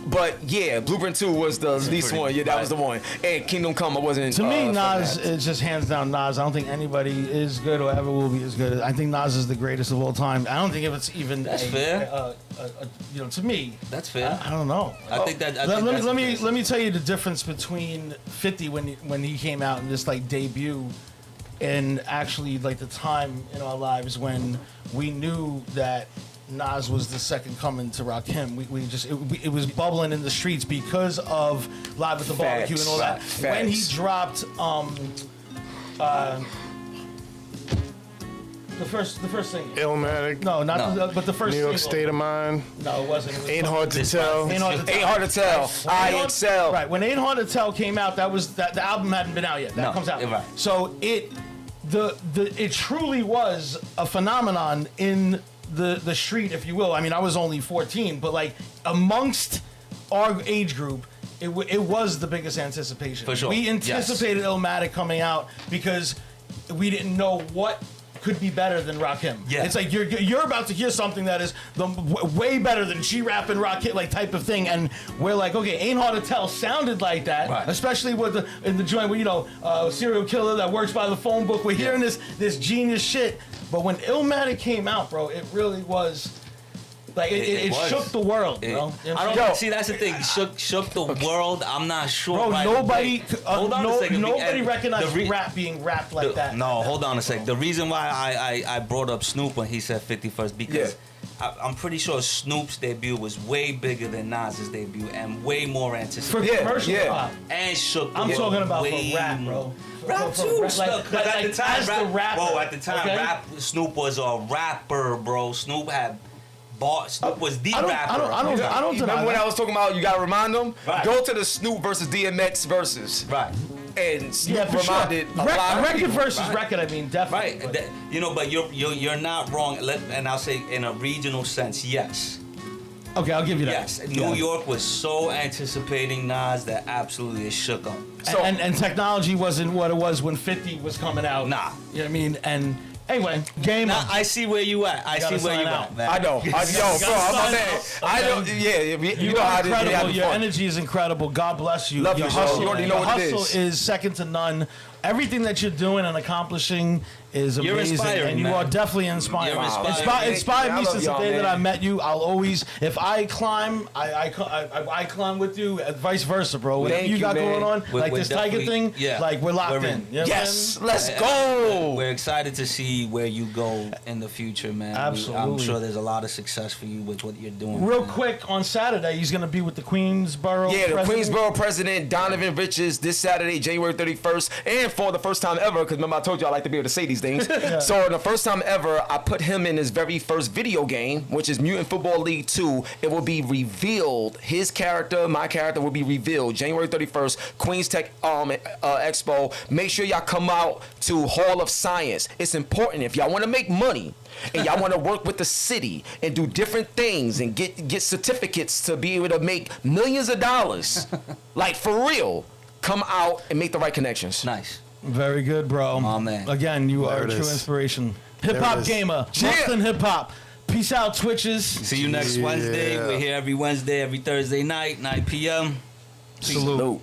But yeah, Blueprint 2 was the least pretty- one. Yeah, that right. was the one. And Kingdom Come I wasn't To me, fucking Nas happy. is just hands down Nas. I don't think anybody is good or ever will be as good. I think Nas is the greatest of all time. I don't think if it's even fair. you know, to me, That's fair. I don't know. I think that. I Let, think let me that's let me impressive. let me tell you the difference between 50 when he came out and this like debut, and actually like the time in our lives when we knew that Nas was the second coming to Rakim. We just it was bubbling in the streets because of Live at the Barbecue and all that. Facts. When he dropped the first thing. Illmatic. No, not No. but the first New York single. State of Mind. No, it wasn't. It was Ain't hard to This tell. one. Ain't Hard to Tell. Ain't hard to tell. I excel. Right, when Ain't Hard to Tell came out, that the album hadn't been out yet. That No, comes out. you're right. So it truly was a phenomenon in the street, if you will. I mean, I was only 14, but like amongst our age group, it was the biggest anticipation. For sure. We anticipated Illmatic coming out because we didn't know what could be better than Rakim. Yeah. It's like you're about to hear something that is way better than G-Rap and Rakim, like type of thing, and we're like, okay, Ain't Hard to Tell sounded like that, Right. especially with in the joint where, you know, serial killer that works by the phone book. We're hearing this genius shit, but when Illmatic came out, bro, it really was. Like it was. shook the world, bro. I You know what I'm don't saying? see. That's the thing. Shook the world. I'm not sure. Bro, right nobody, away. Hold on a second. nobody And recognized the re- rap being rapped like that. No, hold on a sec. The reason why I brought up Snoop when he said 50 first because I'm pretty sure Snoop's debut was way bigger than Nas's debut and way more For anticipated. commercial pop. And shook. I'm talking about way for rap, bro. Rap For too. rap, Look, 'cause at the time, as rap, the rapper, whoa, at the time, okay? rap. Snoop was a rapper, bro. Snoop had bought. Snoop was the rapper. I don't deny Remember when that. I was talking about you gotta remind them? Right. Go to the Snoop versus DMX versus. Right. And Snoop Yeah, for sure. reminded a lot of Record people. versus record, I mean, definitely. Right. But- But you're not wrong. And I'll say in a regional sense, yes. Okay, I'll give you that. Yes. New York was so anticipating Nas that absolutely it shook up. So- and technology wasn't what it was when 50 was coming out. Nah. You know what I mean? And anyway, game Now on. I see where you at. I gotta see where sign you out. at, man. I know. Yo, bro, I'm sign saying. out. I know. Okay. Yeah, you know You how are it is. incredible. Your energy is incredible. God bless you. Love your you, bro. hustle, You already know your what it hustle is second to none. Everything that you're doing and accomplishing is You're amazing, inspiring, and you man. are definitely inspiring. You're inspiring. Inspired I me love since the y'all, day that man. I met you. I'll always, if I climb, I climb with you, and vice versa, bro. Whatever Thank you you, got man. going on, We're- like we're this Tiger definitely- thing, yeah. like we're locked We're in. in. You know what I'm Yes, saying? let's go. We're excited to see where you go in the future, man. I'm Absolutely. sure there's a lot of success for you with what you're doing. Real man. quick, on Saturday, he's going to be with the Queensboro Yeah, the president. Queensboro president, Donovan Richards, this Saturday, January 31st, and for the first time ever, because remember I told you I like to be able to say these things. So the first time ever, I put him in his very first video game, which is Mutant Football League 2. It will be revealed. His character, my character will be revealed January 31st, Queens Tech Expo. Make sure y'all come out to Hall of Science. It's important if y'all want to make money and y'all want to work with the city and do different things and get certificates to be able to make millions of dollars. Like for real. Come out and make the right connections. Nice. Very good, bro. Oh, man. Again, you There are a it true is. inspiration. There Hip hop it is. gamer. Yeah. Boston hip hop. Peace out, Twitches. See you next Wednesday. We're here every Wednesday, every Thursday night, 9 p.m. Salute.